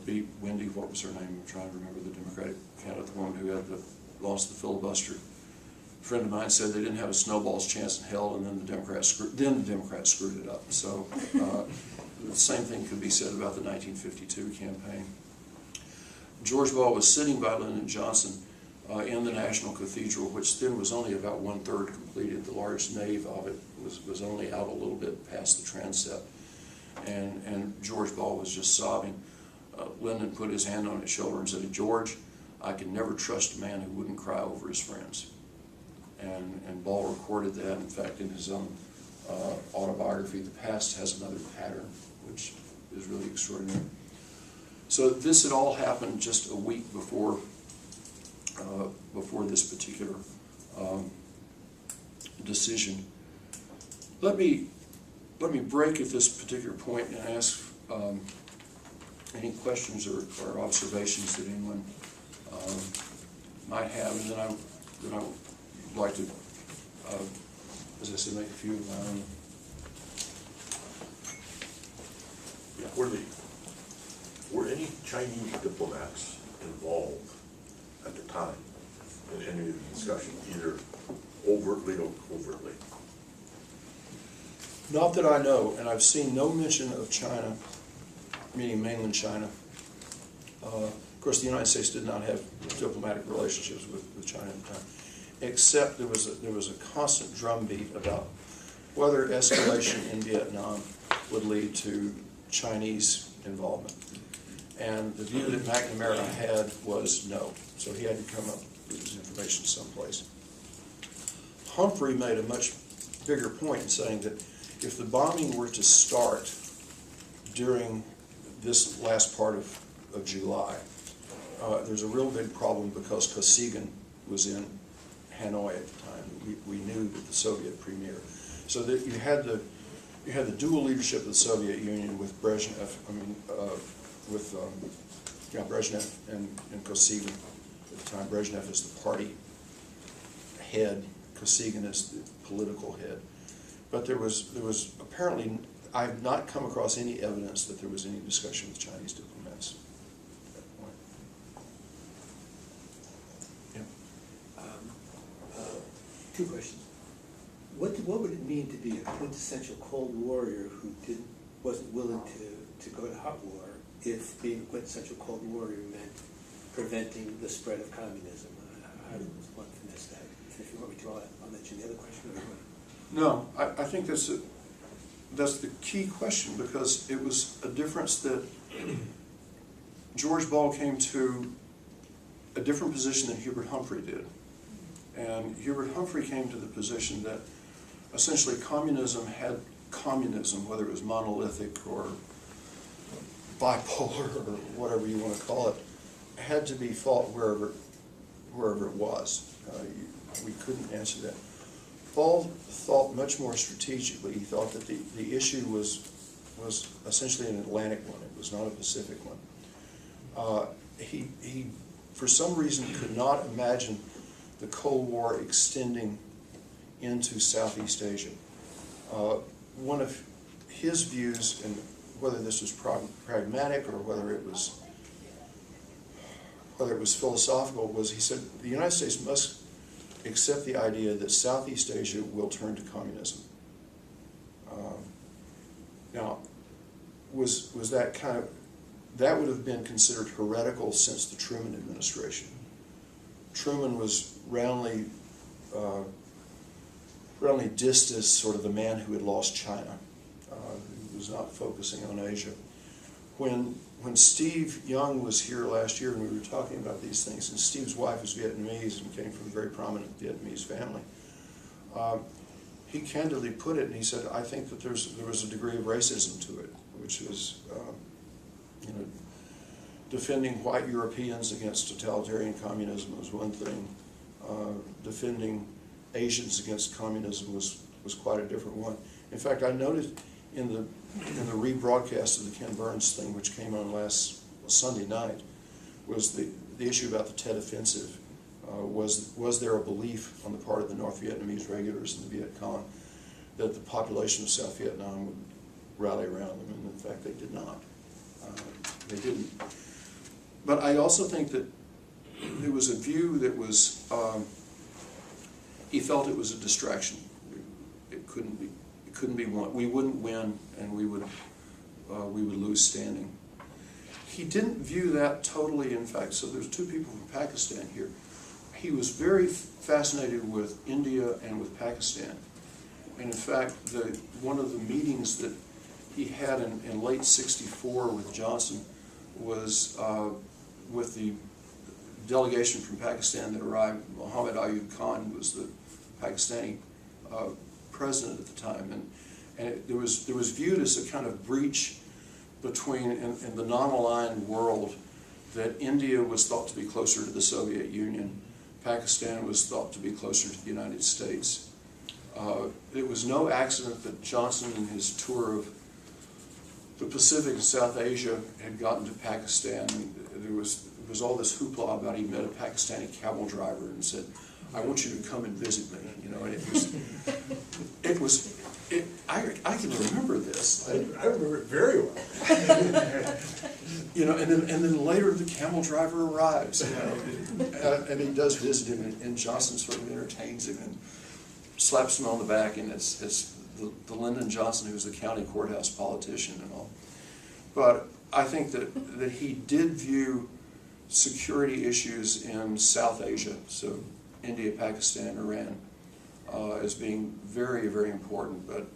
[SPEAKER 6] beat Wendy, what was her name? I'm trying to remember the Democratic candidate, the woman who had lost the filibuster. A friend of mine said they didn't have a snowball's chance in hell, and then the Democrats screwed it up. So the same thing could be said about the 1952 campaign. George Ball was sitting by Lyndon Johnson in the National Cathedral, which then was only about 1/3 completed. The large nave of it was only out a little bit past the transept. And George Ball was just sobbing. Lyndon put his hand on his shoulder and said, "George, I can never trust a man who wouldn't cry over his friends." And Ball recorded that. In fact, in his own autobiography, The Past Has Another Pattern, which is really extraordinary. So this had all happened just a week before this particular decision. Let me break at this particular point and ask any questions or observations that anyone might have, and then I would like to, as I said, make a few of my own.
[SPEAKER 14] Were any Chinese diplomats involved at the time in any of the discussion, either overtly or covertly?
[SPEAKER 6] Not that I know, and I've seen no mention of China, meaning mainland China. Of course, the United States did not have diplomatic relationships with China at the time, except there was a constant drumbeat about whether escalation in Vietnam would lead to Chinese involvement. And the view that McNamara had was no, so he had to come up with his information someplace. Humphrey made a much bigger point in saying that if the bombing were to start during this last part of July, there's a real big problem because Kosygin was in Hanoi at the time. We knew that the Soviet premier. So that you had the dual leadership of the Soviet Union with Brezhnev. Brezhnev and Kosygin at the time. Brezhnev is the party head. Kosygin is the political head. But there was apparently, I have not come across any evidence that there was any discussion with Chinese diplomats at that point.
[SPEAKER 15] Yeah. Two questions. What would it mean to be a quintessential Cold Warrior who wasn't willing to go to hot war if being a quintessential Cold Warrior meant preventing the spread of communism? How does one finesse that? If you want me to, I'll mention the other question.
[SPEAKER 6] No, I think that's the key question, because it was a difference that George Ball came to a different position than Hubert Humphrey did. And Hubert Humphrey came to the position that essentially communism, whether it was monolithic or bipolar or whatever you want to call it, had to be fought wherever it was. We couldn't answer that. Paul thought much more strategically. He thought that the issue was essentially an Atlantic one. It was not a Pacific one. He, for some reason, could not imagine the Cold War extending into Southeast Asia. One of his views, and whether this was pragmatic or whether it was philosophical, was he said the United States must accept the idea that Southeast Asia will turn to communism. Now, was that kind of, that would have been considered heretical since the Truman administration. Truman was roundly dissed as sort of the man who had lost China. He was not focusing on Asia. When Steve Young was here last year and we were talking about these things, and Steve's wife is Vietnamese and came from a very prominent Vietnamese family, he candidly put it, and he said, I think that there was a degree of racism to it, which was defending white Europeans against totalitarian communism was one thing. Defending Asians against communism was quite a different one. In fact, I noted in the rebroadcast of the Ken Burns thing, which came on last Sunday night, was the issue about the Tet Offensive. Was there a belief on the part of the North Vietnamese regulars and the Viet Cong that the population of South Vietnam would rally around them? And in fact, they did not. They didn't. But I also think that there was a view that was, he felt it was a distraction. It couldn't be won. We wouldn't win, and we would lose standing. He didn't view that totally. In fact, so there's two people from Pakistan here. He was very fascinated with India and with Pakistan. And in fact, one of the meetings that he had in late '64 with Johnson was with the delegation from Pakistan that arrived. Muhammad Ayub Khan was the Pakistani president at the time, and there was viewed as a kind of breach between, in the non-aligned world, that India was thought to be closer to the Soviet Union, Pakistan was thought to be closer to the United States. It was no accident that Johnson, in his tour of the Pacific and South Asia, had gotten to Pakistan. There was all this hoopla about he met a Pakistani camel driver and said, I want you to come and visit me, you know, and I can remember this.
[SPEAKER 4] I remember it very well.
[SPEAKER 6] You know, and then later the camel driver arrives, you know, and he does visit him, and Johnson sort of entertains him and slaps him on the back, and it's the Lyndon Johnson, who was the county courthouse politician and all. But I think that he did view security issues in South Asia, so India, Pakistan, Iran, as being very, very important. But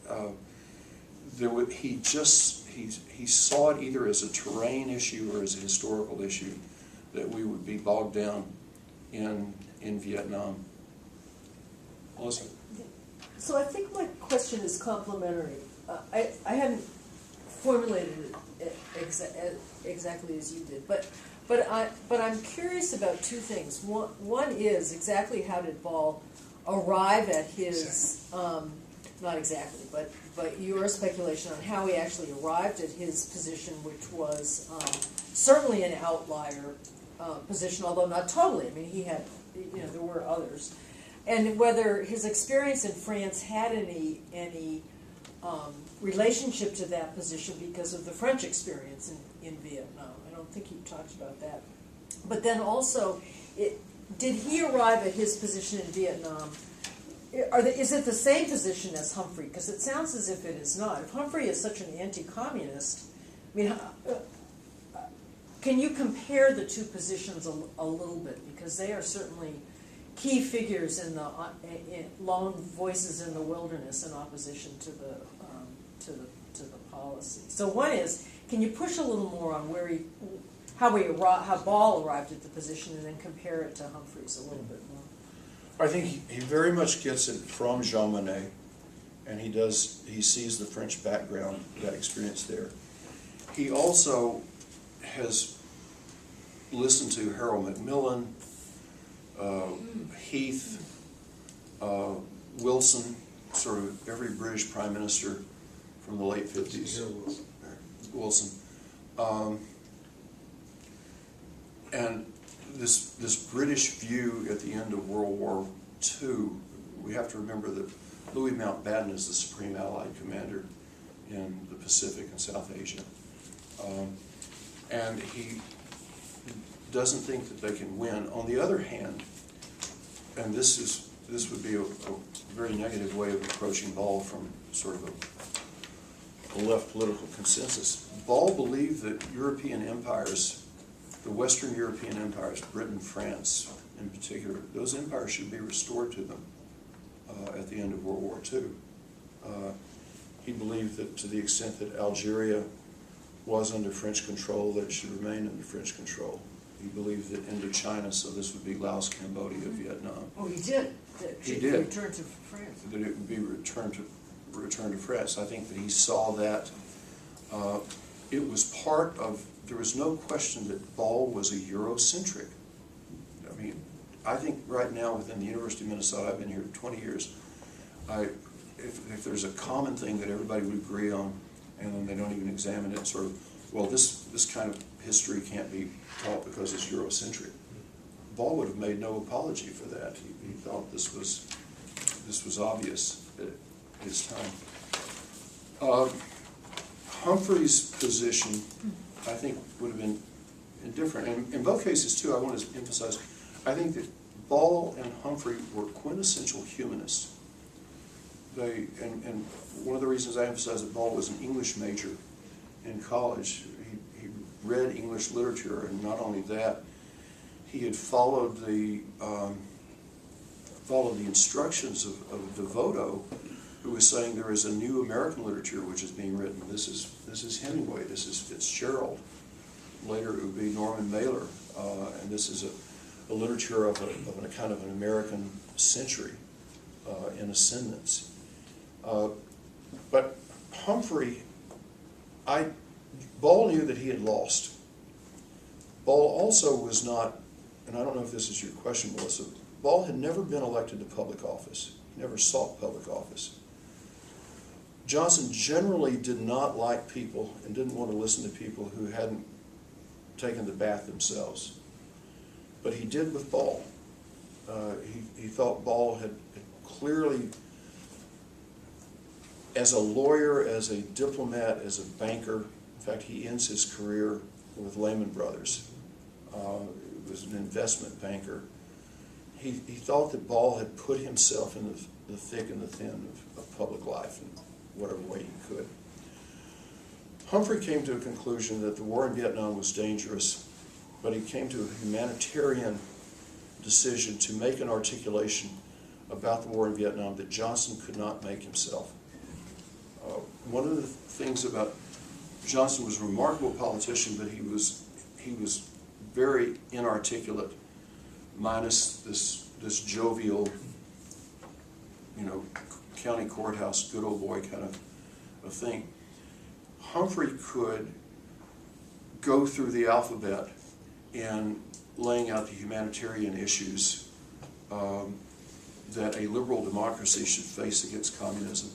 [SPEAKER 6] he saw it either as a terrain issue or as a historical issue that we would be bogged down in Vietnam. Melissa?
[SPEAKER 16] So I think my question is complementary. I hadn't formulated it exactly as you did, but I'm curious about two things. One is exactly how did Ball arrive at his not exactly, but your speculation on how he actually arrived at his position, which was certainly an outlier position, although not totally. I mean, he had, you know, there were others. And whether his experience in France had any relationship to that position because of the French experience in Vietnam. I don't think he talked about that. But then also, did he arrive at his position in Vietnam? Is it the same position as Humphrey? Because it sounds as if it is not. If Humphrey is such an anti-communist, I mean, can you compare the two positions a little bit? Because they are certainly key figures in the lone voices in the wilderness in opposition to the policy. So one is, can you push a little more on how Ball arrived at the position, and then compare it to Humphrey's a little bit more?
[SPEAKER 6] I think he very much gets it from Jean Monnet, and he sees the French background, that experience there. He also has listened to Harold Macmillan, Heath, Wilson, sort of every British prime minister from the late 50s. Wilson. And this British view at the end of World War II, we have to remember that Louis Mountbatten is the supreme Allied commander in the Pacific and South Asia. And he doesn't think that they can win. On the other hand, and this would be a very negative way of approaching Ball from sort of a left political consensus. Ball believed that European empires, the Western European empires, Britain, France in particular, those empires should be restored to them at the end of World War II. He believed that to the extent that Algeria was under French control, that it should remain under French control. He believed that Indochina, so this would be Laos, Cambodia, Vietnam.
[SPEAKER 16] Oh, he did?
[SPEAKER 6] He did.
[SPEAKER 16] Return to France.
[SPEAKER 6] That it would be returned to France. I think that he saw that it was part of, there was no question that Ball was a Eurocentric. I mean, I think right now within the University of Minnesota, I've been here 20 years, if there's a common thing that everybody would agree on, and then they don't even examine it, sort of, well, this kind of history can't be taught because it's Eurocentric. Ball would have made no apology for that. He thought this was obvious at his time. Humphrey's position, I think, would have been different. And in both cases, too, I want to emphasize, I think that Ball and Humphrey were quintessential humanists. And one of the reasons I emphasize that Ball was an English major in college, he read English literature, and not only that, he had followed the instructions of Devoto, who was saying there is a new American literature which is being written. This is Hemingway, this is Fitzgerald. Later it would be Norman Mailer, and this is a literature of a kind of an American century in ascendance. But Humphrey, Ball knew that he had lost. Ball also was not, and I don't know if this is your question, Melissa, Ball had never been elected to public office. He never sought public office. Johnson generally did not like people and didn't want to listen to people who hadn't taken the bath themselves. But he did with Ball. He thought Ball had clearly, as a lawyer, as a diplomat, as a banker, in fact, he ends his career with Lehman Brothers. He was an investment banker. He thought that Ball had put himself in the thick and the thin of public life in whatever way he could. Humphrey came to a conclusion that the war in Vietnam was dangerous, but he came to a humanitarian decision to make an articulation about the war in Vietnam that Johnson could not make himself. One of the things about Johnson was a remarkable politician, but he was very inarticulate, minus this jovial, county courthouse, good old boy kind of thing. Humphrey could go through the alphabet in laying out the humanitarian issues that a liberal democracy should face against communism.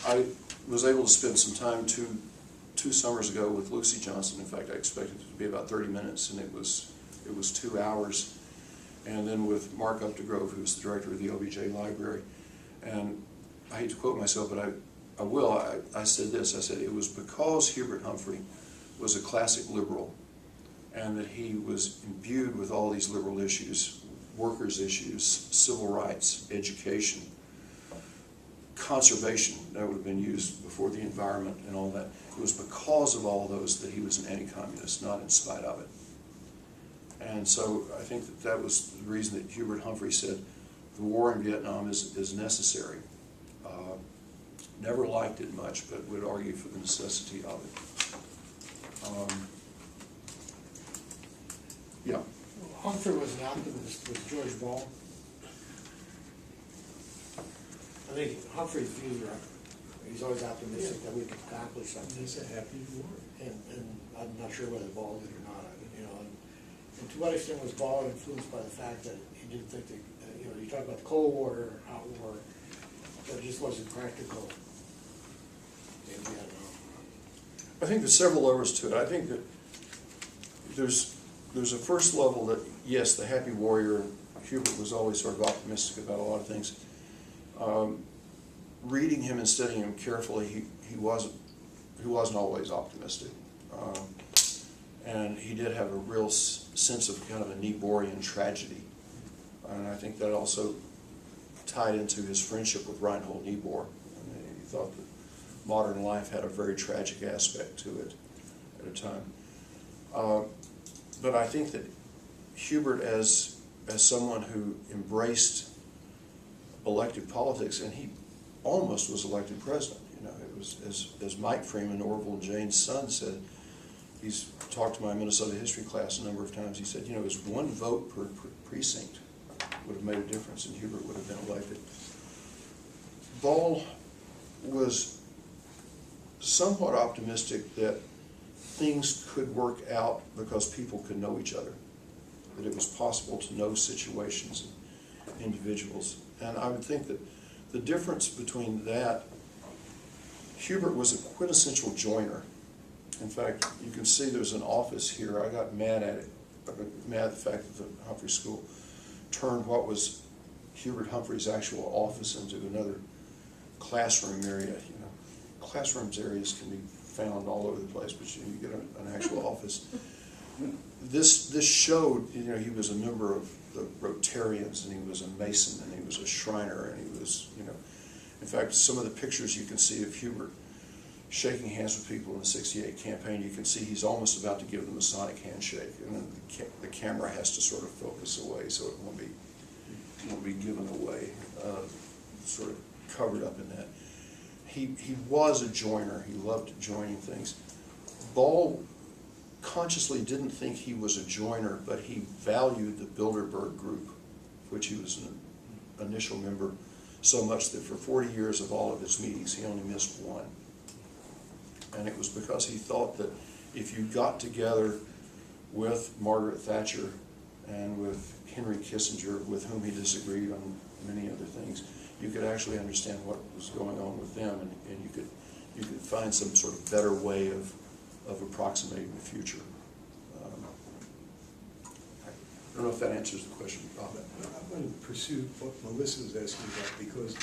[SPEAKER 6] I was able to spend some time two summers ago with Lucy Johnson. In fact, I expected it to be about 30 minutes, and it was 2 hours. And then with Mark Updegrove, who's the director of the OBJ Library. And I hate to quote myself, but I will. I said this. I said it was because Hubert Humphrey was a classic liberal, and that he was imbued with all these liberal issues, workers' issues, civil rights, education, conservation, that would have been used before the environment and all that. It was because of all those that he was an anti-communist, not in spite of it. And so I think that was the reason that Hubert Humphrey said the war in Vietnam is necessary. Never liked it much, but would argue for the necessity of it. Yeah.
[SPEAKER 5] Humphrey was an optimist with George Ball. I think Humphrey's views are, he's always optimistic that we can accomplish something.
[SPEAKER 4] He's a happy war.
[SPEAKER 5] And I'm not sure whether Ball did or not. And to what extent was Ball influenced by the fact that he didn't think that, you talk about the Cold War, Hot War, that just wasn't practical in Vietnam?
[SPEAKER 6] I think there's several levels to it. I think that there's a first level that, yes, the happy warrior, Hubert was always sort of optimistic about a lot of things. Reading him and studying him carefully, he wasn't always optimistic. And he did have a real sense of kind of a Niebuhrian tragedy. And I think that also tied into his friendship with Reinhold Niebuhr. And he thought that modern life had a very tragic aspect to it at a time. But I think that Hubert, as someone who embraced elective politics, and he almost was elected president. You know, it was as Mike Freeman, Orville Jane's son, said. He's talked to my Minnesota history class a number of times. He said, you know, it was one vote per precinct would have made a difference, and Hubert would have been elected. Ball was somewhat optimistic that things could work out because people could know each other, that it was possible to know situations and individuals. And I would think that the difference between that, Hubert was a quintessential joiner. In fact, you can see there's an office here. I got mad at it, mad at the fact that the Humphrey School turned what was Hubert Humphrey's actual office into another classroom area. You know, classrooms areas can be found all over the place, but you get an actual office. This showed, you know, he was a member of the Rotarians, and he was a Mason, and he was a Shriner, and he was, you know, in fact, some of the pictures you can see of Hubert shaking hands with people in the '68 campaign, you can see he's almost about to give the Masonic handshake, and then the camera has to sort of focus away so it won't be given away, sort of covered up in that. He was a joiner. He loved joining things. Ball consciously didn't think he was a joiner, but he valued the Bilderberg group, which he was an initial member, so much that for 40 years of all of his meetings, he only missed one. And it was because he thought that if you got together with Margaret Thatcher and with Henry Kissinger, with whom he disagreed on many other things, you could actually understand what was going on with them, and you could find some sort of better way of approximating the future. I don't know if that answers the question, Bob.
[SPEAKER 4] I'm going to pursue what Melissa was asking about, because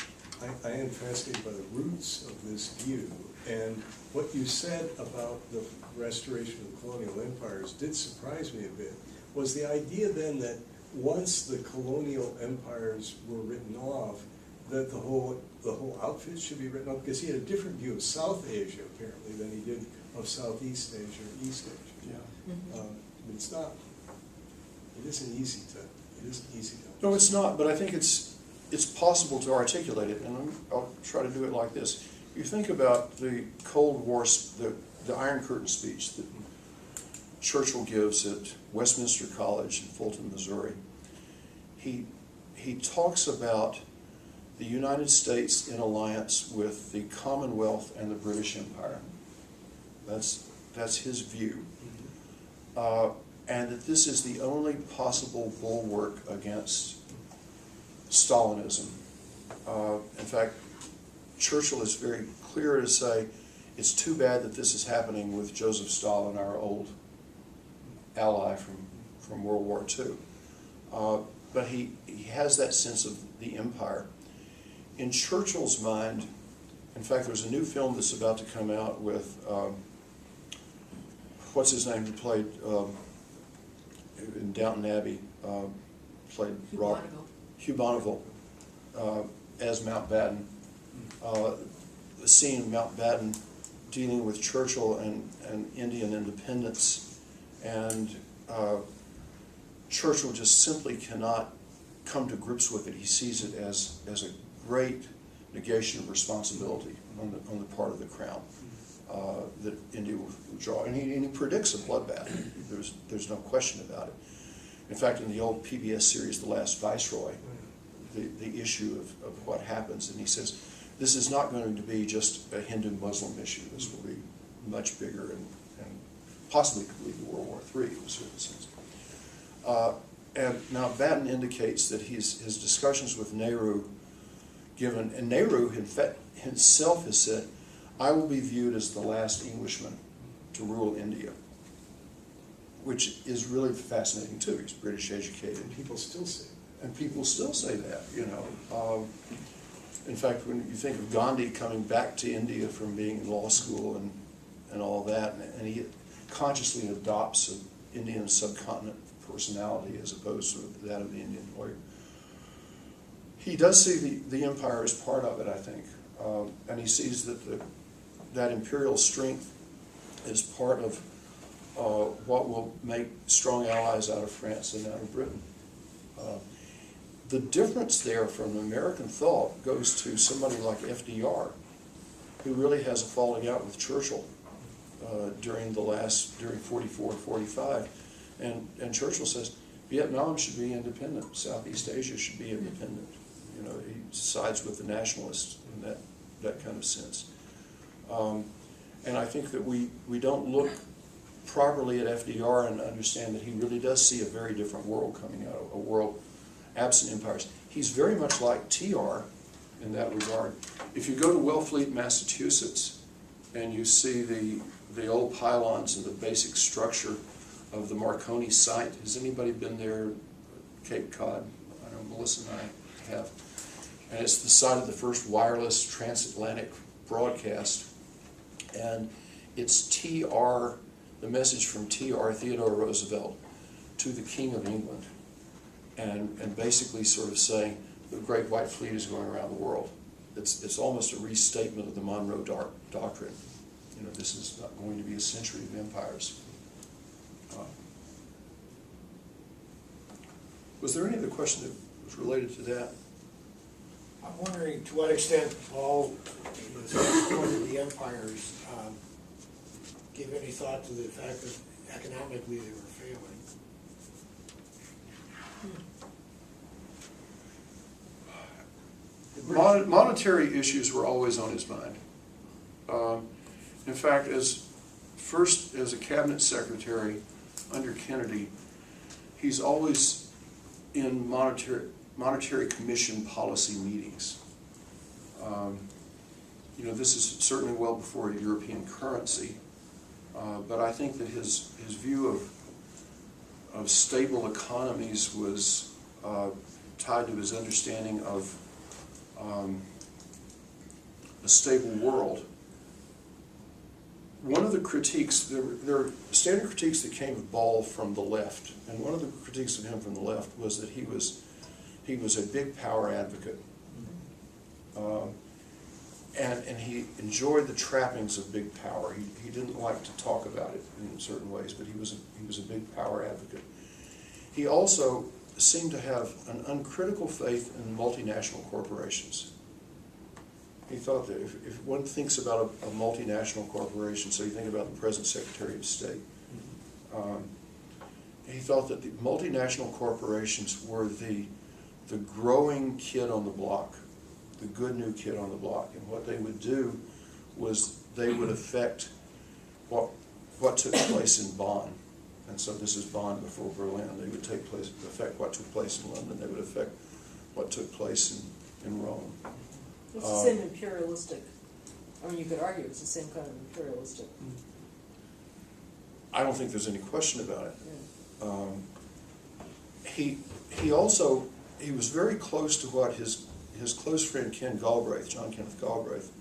[SPEAKER 4] I am fascinated by the roots of this view. And what you said about the restoration of colonial empires did surprise me a bit. Was the idea then that once the colonial empires were written off, that the whole outfit should be written off? Because he had a different view of South Asia, apparently, than he did of Southeast Asia or East Asia.
[SPEAKER 6] Yeah.
[SPEAKER 4] But it's not. It isn't easy to.
[SPEAKER 6] No, it's not. But I think it's possible to articulate it, and I'll try to do it like this. You think about the Cold War, the Iron Curtain speech that Churchill gives at Westminster College in Fulton, Missouri. He talks about the United States in alliance with the Commonwealth and the British Empire. That's his view. And that this is the only possible bulwark against Stalinism. In fact, Churchill is very clear to say, it's too bad that this is happening with Joseph Stalin, our old ally from World War II. But he has that sense of the empire. In Churchill's mind, in fact, there's a new film that's about to come out with, what's his name, who played in Downton Abbey, played Hugh Bonneville as Mountbatten. The scene of Mountbatten dealing with Churchill and Indian independence, and Churchill just simply cannot come to grips with it. He sees it as a great negation of responsibility on the part of the crown that India will draw, and he predicts a bloodbath. There's no question about it. In fact, in the old PBS series, The Last Viceroy, the issue of what happens, and he says, this is not going to be just a Hindu-Muslim issue. This will be much bigger and possibly could lead to World War III in a certain sense. And now Batten indicates that his discussions with Nehru given, and Nehru himself has said, I will be viewed as the last Englishman to rule India, which is really fascinating too. He's British educated.
[SPEAKER 4] People still say that.
[SPEAKER 6] And people still say that, you know. In fact, when you think of Gandhi coming back to India from being in law school and all that, and he consciously adopts an Indian subcontinent personality as opposed to that of the Indian lawyer. He does see the empire as part of it, I think, and he sees that that imperial strength is part of what will make strong allies out of France and out of Britain. The difference there from American thought goes to somebody like FDR, who really has a falling out with Churchill during 44 and 45. And Churchill says, Vietnam should be independent, Southeast Asia should be independent. You know, he sides with the nationalists in that kind of sense. And I think that we don't look properly at FDR and understand that he really does see a very different world coming out, a world absent empires. He's very much like TR in that regard. If you go to Wellfleet, Massachusetts, and you see the old pylons and the basic structure of the Marconi site, has anybody been there, Cape Cod? I know Melissa and I have. And it's the site of the first wireless transatlantic broadcast. And it's TR, the message from TR, Theodore Roosevelt, to the King of England. And basically sort of saying the Great White Fleet is going around the world. It's almost a restatement of the Monroe Doctrine. You know, this is not going to be a century of empires. Was there any other question that was related to that?
[SPEAKER 5] I'm wondering to what extent Paul, as one of the empires, gave any thought to the fact that economically they were failing.
[SPEAKER 6] Monetary issues were always on his mind. In fact, as a cabinet secretary under Kennedy, he's always in monetary commission policy meetings. You know, this is certainly well before European currency, but I think that his view of stable economies was tied to his understanding of a stable world. One of the critiques, there are standard critiques that came of Ball from the left, and one of the critiques of him from the left was that he was a big power advocate. And he enjoyed the trappings of big power. He didn't like to talk about it in certain ways, but he was a big power advocate. He also seemed to have an uncritical faith in multinational corporations. He thought that if one thinks about a multinational corporation, so you think about the present Secretary of State, he thought that the multinational corporations were the growing kid on the block, the good new kid on the block, and what they would do was they would affect what took place in Bonn. And so this is Bonn before Berlin. They would affect what took place in London. They would affect what took place in Rome.
[SPEAKER 16] It's the same imperialistic, I mean, you could argue it's the same kind of imperialistic.
[SPEAKER 6] I don't think there's any question about it.
[SPEAKER 16] Yeah.
[SPEAKER 6] He was very close to what his close friend Ken Galbraith, John Kenneth Galbraith,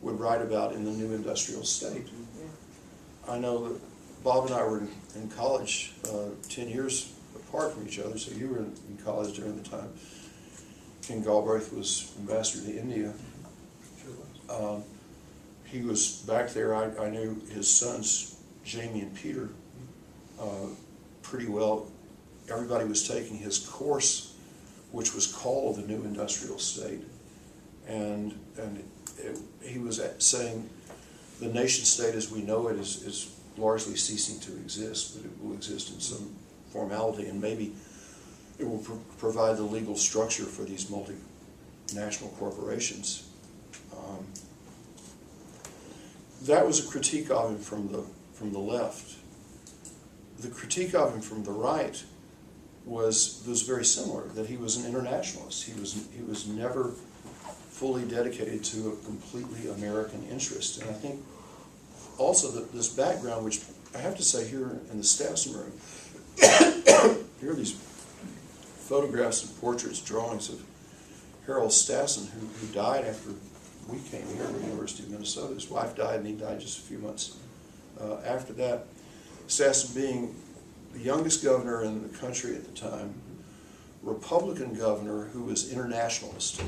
[SPEAKER 6] would write about in the New Industrial State. Yeah. I know that Bob and I were in college 10 years apart from each other, so you were in college during the time Ken Galbraith was ambassador to India. He was back there. I knew his sons, Jamie and Peter, pretty well. Everybody was taking his course, which was called the New Industrial State. And he was saying the nation state as we know it is largely ceasing to exist, but it will exist in some formality, and maybe it will provide the legal structure for these multinational corporations. That was a critique of him from the left. The critique of him from the right was very similar, that he was an internationalist. He was never fully dedicated to a completely American interest. And I think also that this background, which I have to say here in the staff's room, here are these photographs and portraits, drawings of Harold Stassen, who died after we came here at the University of Minnesota. His wife died, and he died just a few months after that. Stassen being the youngest governor in the country at the time, Republican governor who was internationalist.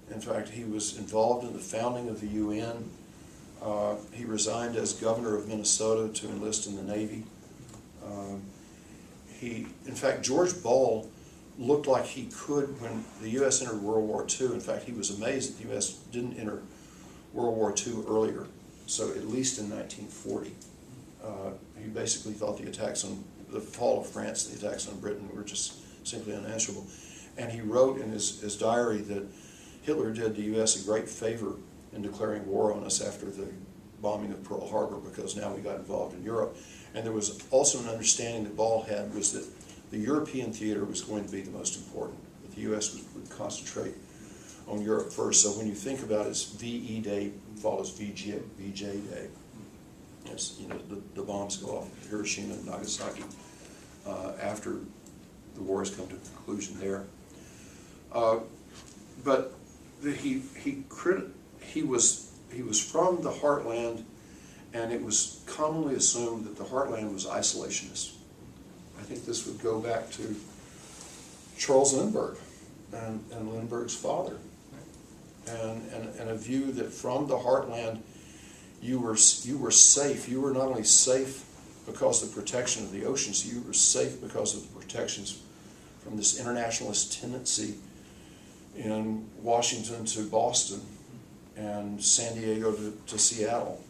[SPEAKER 6] In fact, he was involved in the founding of the UN. He resigned as governor of Minnesota to enlist in the Navy. In fact, George Ball looked like he could, when the U.S. entered World War II, in fact, he was amazed that the U.S. didn't enter World War II earlier, so at least in 1940. He basically thought the attacks on the fall of France, the attacks on Britain were just simply unanswerable. And he wrote in his diary that Hitler did the U.S. a great favor in declaring war on us after the bombing of Pearl Harbor, because now we got involved in Europe. And there was also an understanding that Ball had, was that the European theater was going to be the most important, that the U.S. would concentrate on Europe first. So when you think about it, it's VE Day follows VJ Day. It's, you know, the bombs go off at Hiroshima and Nagasaki after the war has come to a conclusion there. But he was from the heartland, and it was commonly assumed that the heartland was isolationist. I think this would go back to Charles Lindbergh and Lindbergh's father, and a view that from the heartland you were safe. You were not only safe because of the protection of the oceans, you were safe because of the protections from this internationalist tendency in Washington to Boston and San Diego to Seattle,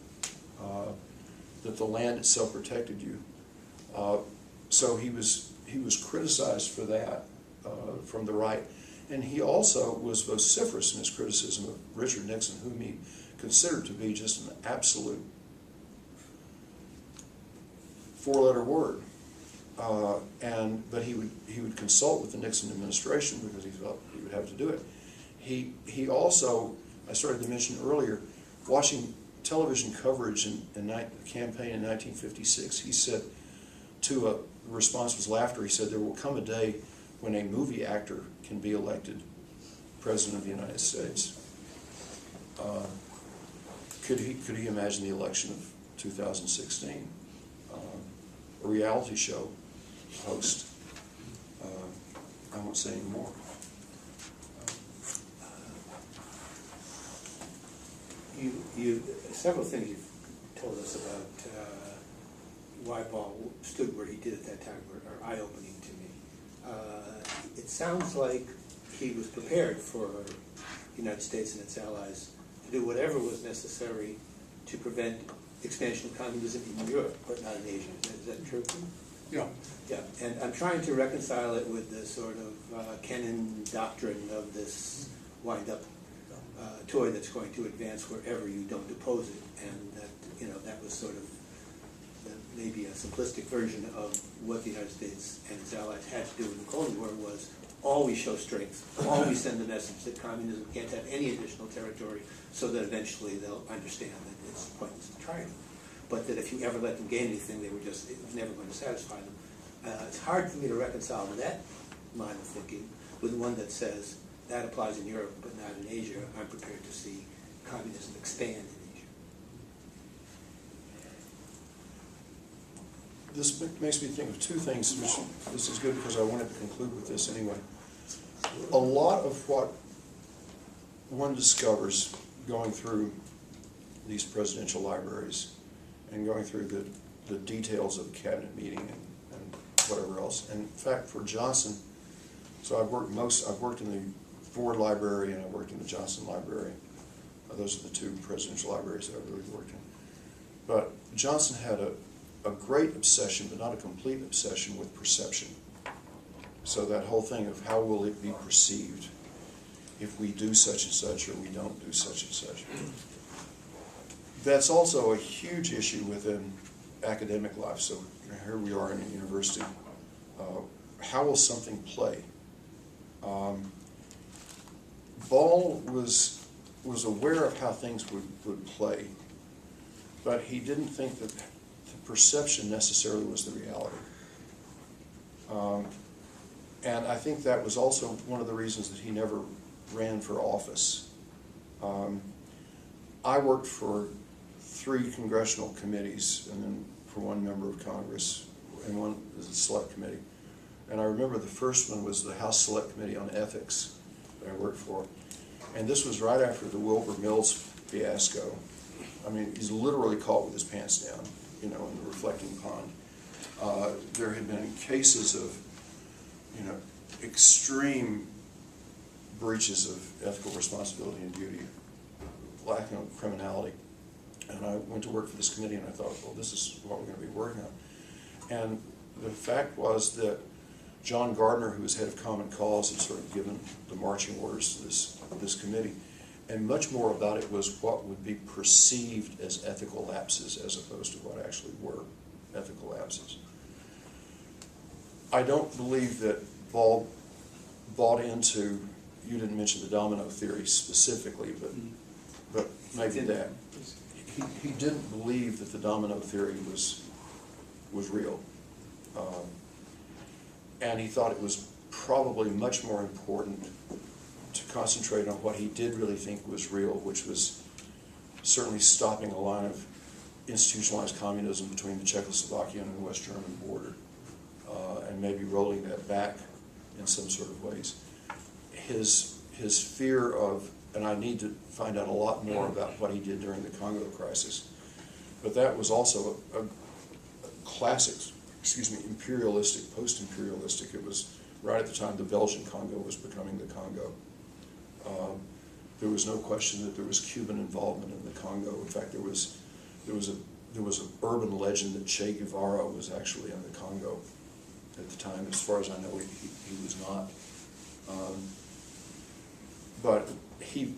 [SPEAKER 6] that the land itself protected you. So he was criticized for that from the right, and he also was vociferous in his criticism of Richard Nixon, whom he considered to be just an absolute four-letter word. But he would consult with the Nixon administration because he felt he would have to do it. He also, I started to mention earlier, watching television coverage in the campaign in 1956, he said the response was laughter. He said, "There will come a day when a movie actor can be elected President of the United States." Could he imagine the election of 2016? A reality show host. I won't say any more.
[SPEAKER 15] Several things you've told us about why Ball stood where he did at that time are eye-opening to me. It sounds like he was prepared for the United States and its allies to do whatever was necessary to prevent expansion of communism in Europe, but not in Asia. Is that true?
[SPEAKER 6] Yeah.
[SPEAKER 15] Yeah, and I'm trying to reconcile it with the sort of Kennan doctrine of this wind-up toy that's going to advance wherever you don't oppose it, and that, you know, that was sort of maybe a simplistic version of what the United States and its allies had to do in the Cold War was always show strength, always send the message that communism can't have any additional territory, so that eventually they'll understand that it's pointless to try them. But that if you ever let them gain anything, it was never going to satisfy them. It's hard for me to reconcile that line of thinking with one that says that applies in Europe but not in Asia. I'm prepared to see communism expand in Asia.
[SPEAKER 6] This makes me think of two things. This is good because I wanted to conclude with this anyway. A lot of what one discovers going through these presidential libraries and going through the details of a cabinet meeting and whatever else. And in fact, for Johnson, so I've worked in the Ford Library and I've worked in the Johnson Library. Those are the two presidential libraries that I've really worked in. But Johnson had a great obsession, but not a complete obsession, with perception. So that whole thing of how will it be perceived if we do such and such or we don't do such and such. That's also a huge issue within academic life. So here we are in a university. How will something play? Ball was was aware of how things would play, but he didn't think that the perception necessarily was the reality. And I think that was also one of the reasons that he never ran for office. I worked for 3 congressional committees, and then for 1 member of Congress, and 1 is a select committee. And I remember the first one was the House Select Committee on Ethics that I worked for. And this was right after the Wilbur Mills fiasco. I mean, he's literally caught with his pants down, you know, in the reflecting pond. There had been cases of, you know, extreme breaches of ethical responsibility and duty, lacking of criminality. And I went to work for this committee, and I thought, well, this is what we're going to be working on. And the fact was that John Gardner, who was head of Common Cause, had sort of given the marching orders to this committee. And much more about it was what would be perceived as ethical lapses as opposed to what actually were ethical lapses. I don't believe that Ball bought into, you didn't mention the domino theory specifically, but maybe that. He didn't believe that the domino theory was real. And he thought it was probably much more important to concentrate on what he did really think was real, which was certainly stopping a line of institutionalized communism between the Czechoslovakian and West German border, and maybe rolling that back in some sort of ways. His fear of, and I need to find out a lot more about what he did during the Congo crisis, but that was also a classic, imperialistic, post-imperialistic. It was right at the time the Belgian Congo was becoming the Congo. There was no question that there was Cuban involvement in the Congo. In fact, there was an urban legend that Che Guevara was actually in the Congo at the time. As far as I know, he was not. But he,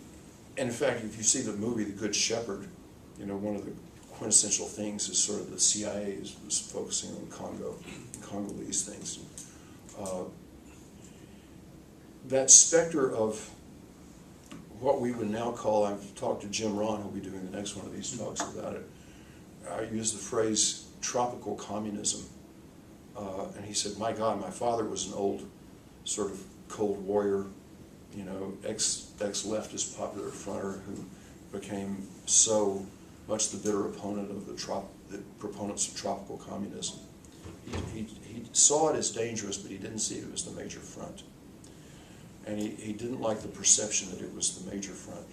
[SPEAKER 6] and in fact, if you see the movie The Good Shepherd, you know, one of the quintessential things is sort of the CIA was focusing on Congo, Congolese things. That specter of what we would now call, I've talked to Jim Ron, who'll be doing the next one of these talks about it. I use the phrase tropical communism. And he said, my God, my father was an old sort of Cold Warrior, you know, ex-leftist popular fronter who became so much the bitter opponent of the proponents of tropical communism. He saw it as dangerous, but he didn't see it as the major front. And he didn't like the perception that it was the major front.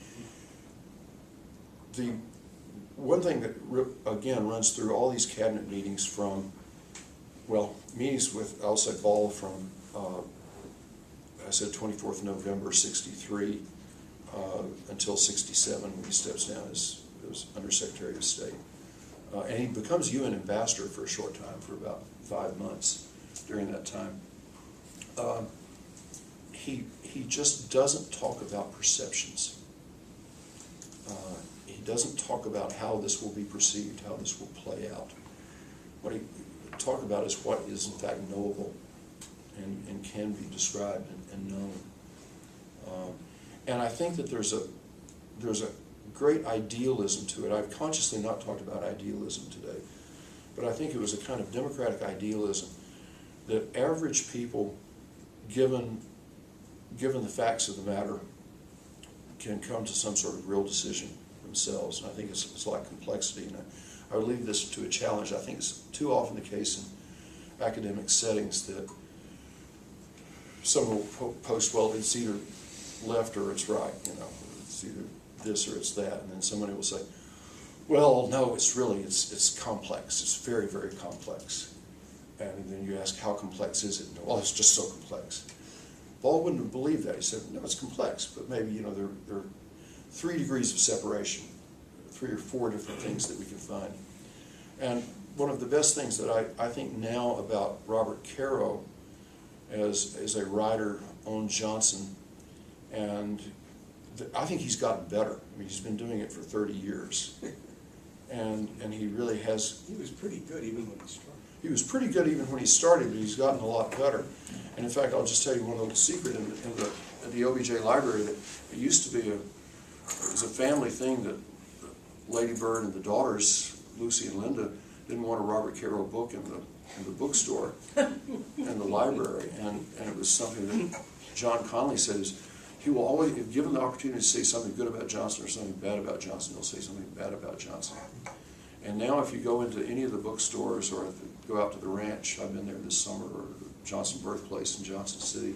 [SPEAKER 6] The one thing that, again, runs through all these cabinet meetings from, well, meetings with, I'll say, Ball from, I said 24th November 63 until 67 when he steps down as Undersecretary of State. And he becomes UN ambassador for a short time, for about 5 months during that time. He just doesn't talk about perceptions. He doesn't talk about how this will be perceived, how this will play out. What he talks about is what is in fact knowable and can be described and known. And I think that there's a great idealism to it. I've consciously not talked about idealism today, but I think it was a kind of democratic idealism that average people, given the facts of the matter, can come to some sort of real decision themselves. And I think it's like complexity. And I would leave this to a challenge. I think it's too often the case in academic settings that someone will post, well, it's either left or it's right, you know, it's either this or it's that, and then somebody will say, well, no, it's complex, it's very, very complex. And then you ask, how complex is it? Well, it's just so complex. Ball wouldn't have believed that. He said, no, it's complex, but maybe, you know, there are 3 degrees of separation, 3 or 4 different things that we can find. And one of the best things that I think now about Robert Caro as a writer on Johnson, and I think he's gotten better. I mean, he's been doing it for 30 years. And he really has. He was pretty good even when he started. He was pretty good even when he started, but he's gotten a lot better. And in fact, I'll just tell you one little secret in the OBJ library, that it used to be it was a family thing that Lady Bird and the daughters, Lucy and Linda, didn't want a Robert Caro book in the bookstore and the library, and it was something that John Connolly says he will always, if given the opportunity to say something good about Johnson or something bad about Johnson, he'll say something bad about Johnson. And now if you go into any of the bookstores or go out to the ranch, I've been there this summer, or Johnson Birthplace in Johnson City,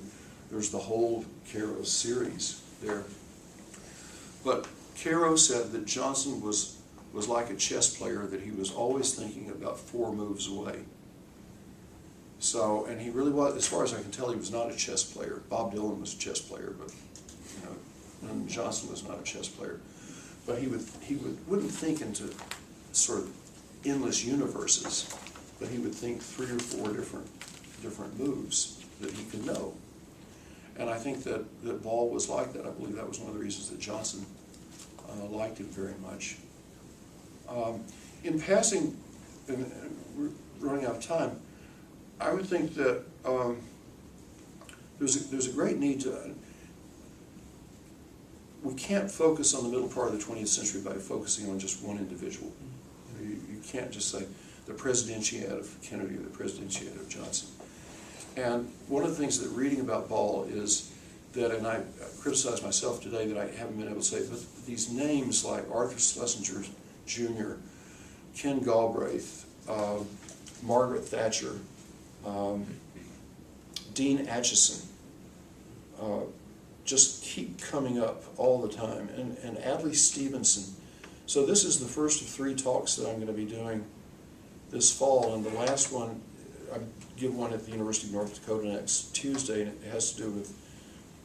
[SPEAKER 6] there's the whole Caro series there. But Caro said that Johnson was like a chess player, that he was always thinking about 4 moves away. So, and he really was, as far as I can tell, he was not a chess player. Bob Dylan was a chess player, but and Johnson was not a chess player. But he wouldn't think into sort of endless universes, but he would think 3 or 4 different moves that he could know. And I think that Ball was like that. I believe that was one of the reasons that Johnson liked him very much. In passing, and we're running out of time, I would think that there's a great need to, we can't focus on the middle part of the 20th century by focusing on just one individual. You can't just say the presidentiate of Kennedy or the presidentiate of Johnson. And one of the things that reading about Ball is that, and I criticize myself today that I haven't been able to say it, but these names like Arthur Schlesinger Jr., Ken Galbraith, Margaret Thatcher, Dean Acheson, just keep coming up all the time, and Adlai Stevenson. So this is the first of 3 talks that I'm going to be doing this fall, and the last one, I give one at the University of North Dakota next Tuesday, and it has to do with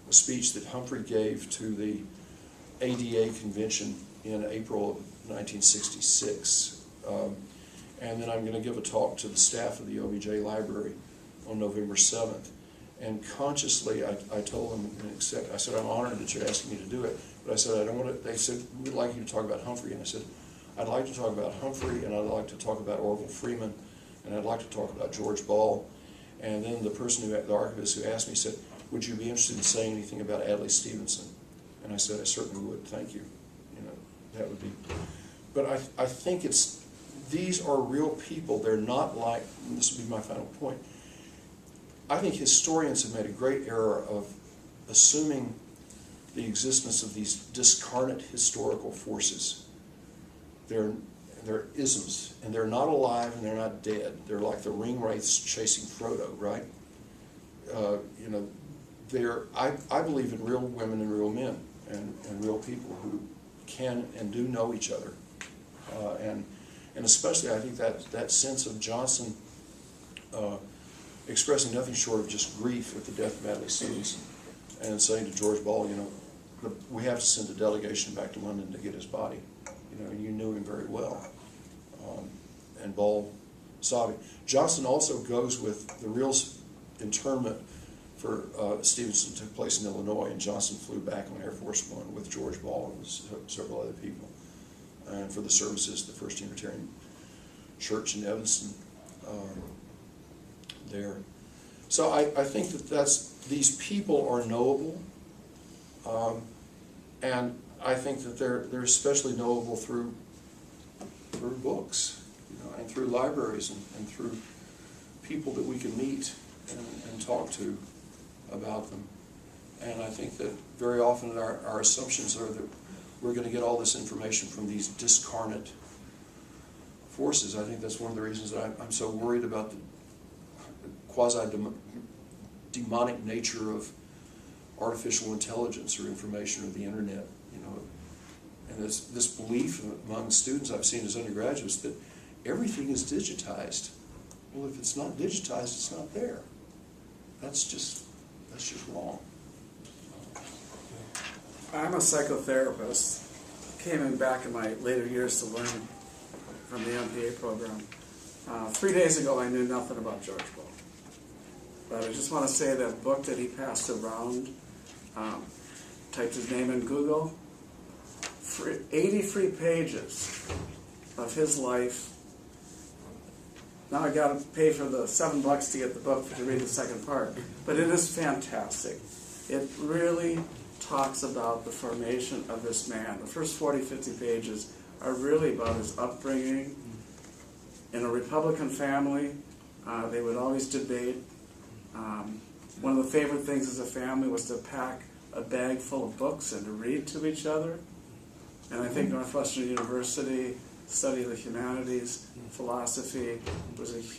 [SPEAKER 6] a speech that Humphrey gave to the ADA convention in April of 1966. And then I'm going to give a talk to the staff of the OBJ Library on November 7th. And consciously, I told them, I said, I'm honored that you're asking me to do it, but I said, I don't want to, they said, we'd like you to talk about Humphrey, and I said, I'd like to talk about Humphrey, and I'd like to talk about Orville Freeman, and I'd like to talk about George Ball. And then the archivist who asked me said, would you be interested in saying anything about Adlai Stevenson? And I said, I certainly would, thank you. That would be, but I think these are real people. They're not like, and this would be my final point, I think historians have made a great error of assuming the existence of these discarnate historical forces. They're isms, and they're not alive and they're not dead. They're like the ring wraiths chasing Frodo, right? I believe in real women and real men and real people who can and do know each other. And especially I think that sense of Johnson expressing nothing short of just grief at the death of Adlai Stevenson and saying to George Ball, we have to send a delegation back to London to get his body. And you knew him very well. And Ball saw him. Johnson also goes with the real internment for Stevenson took place in Illinois, and Johnson flew back on Air Force One with George Ball and several other people, and for the services of the First Unitarian Church in Evanston there. So I think that these people are knowable, and I think that they're especially knowable through books, and through libraries and through people that we can meet and talk to about them. And I think that very often our assumptions are that we're going to get all this information from these discarnate forces. I think that's one of the reasons that I'm so worried about the quasi-demonic nature of artificial intelligence or information or the internet, and this belief among students I've seen as undergraduates that everything is digitized. Well, if it's not digitized, it's not there. That's just wrong.
[SPEAKER 2] I'm a psychotherapist. Came back in my later years to learn from the MPA program. 3 days ago, I knew nothing about George Ball. But I just want to say that book that he passed around, typed his name in Google, 83 pages of his life. Now I got to pay for the $7 to get the book to read the second part. But it is fantastic. It really talks about the formation of this man. The first 40, 50 pages are really about his upbringing. In a Republican family, they would always debate. One of the favorite things as a family was to pack a bag full of books and to read to each other. And I think Northwestern University, study of the humanities, philosophy was a huge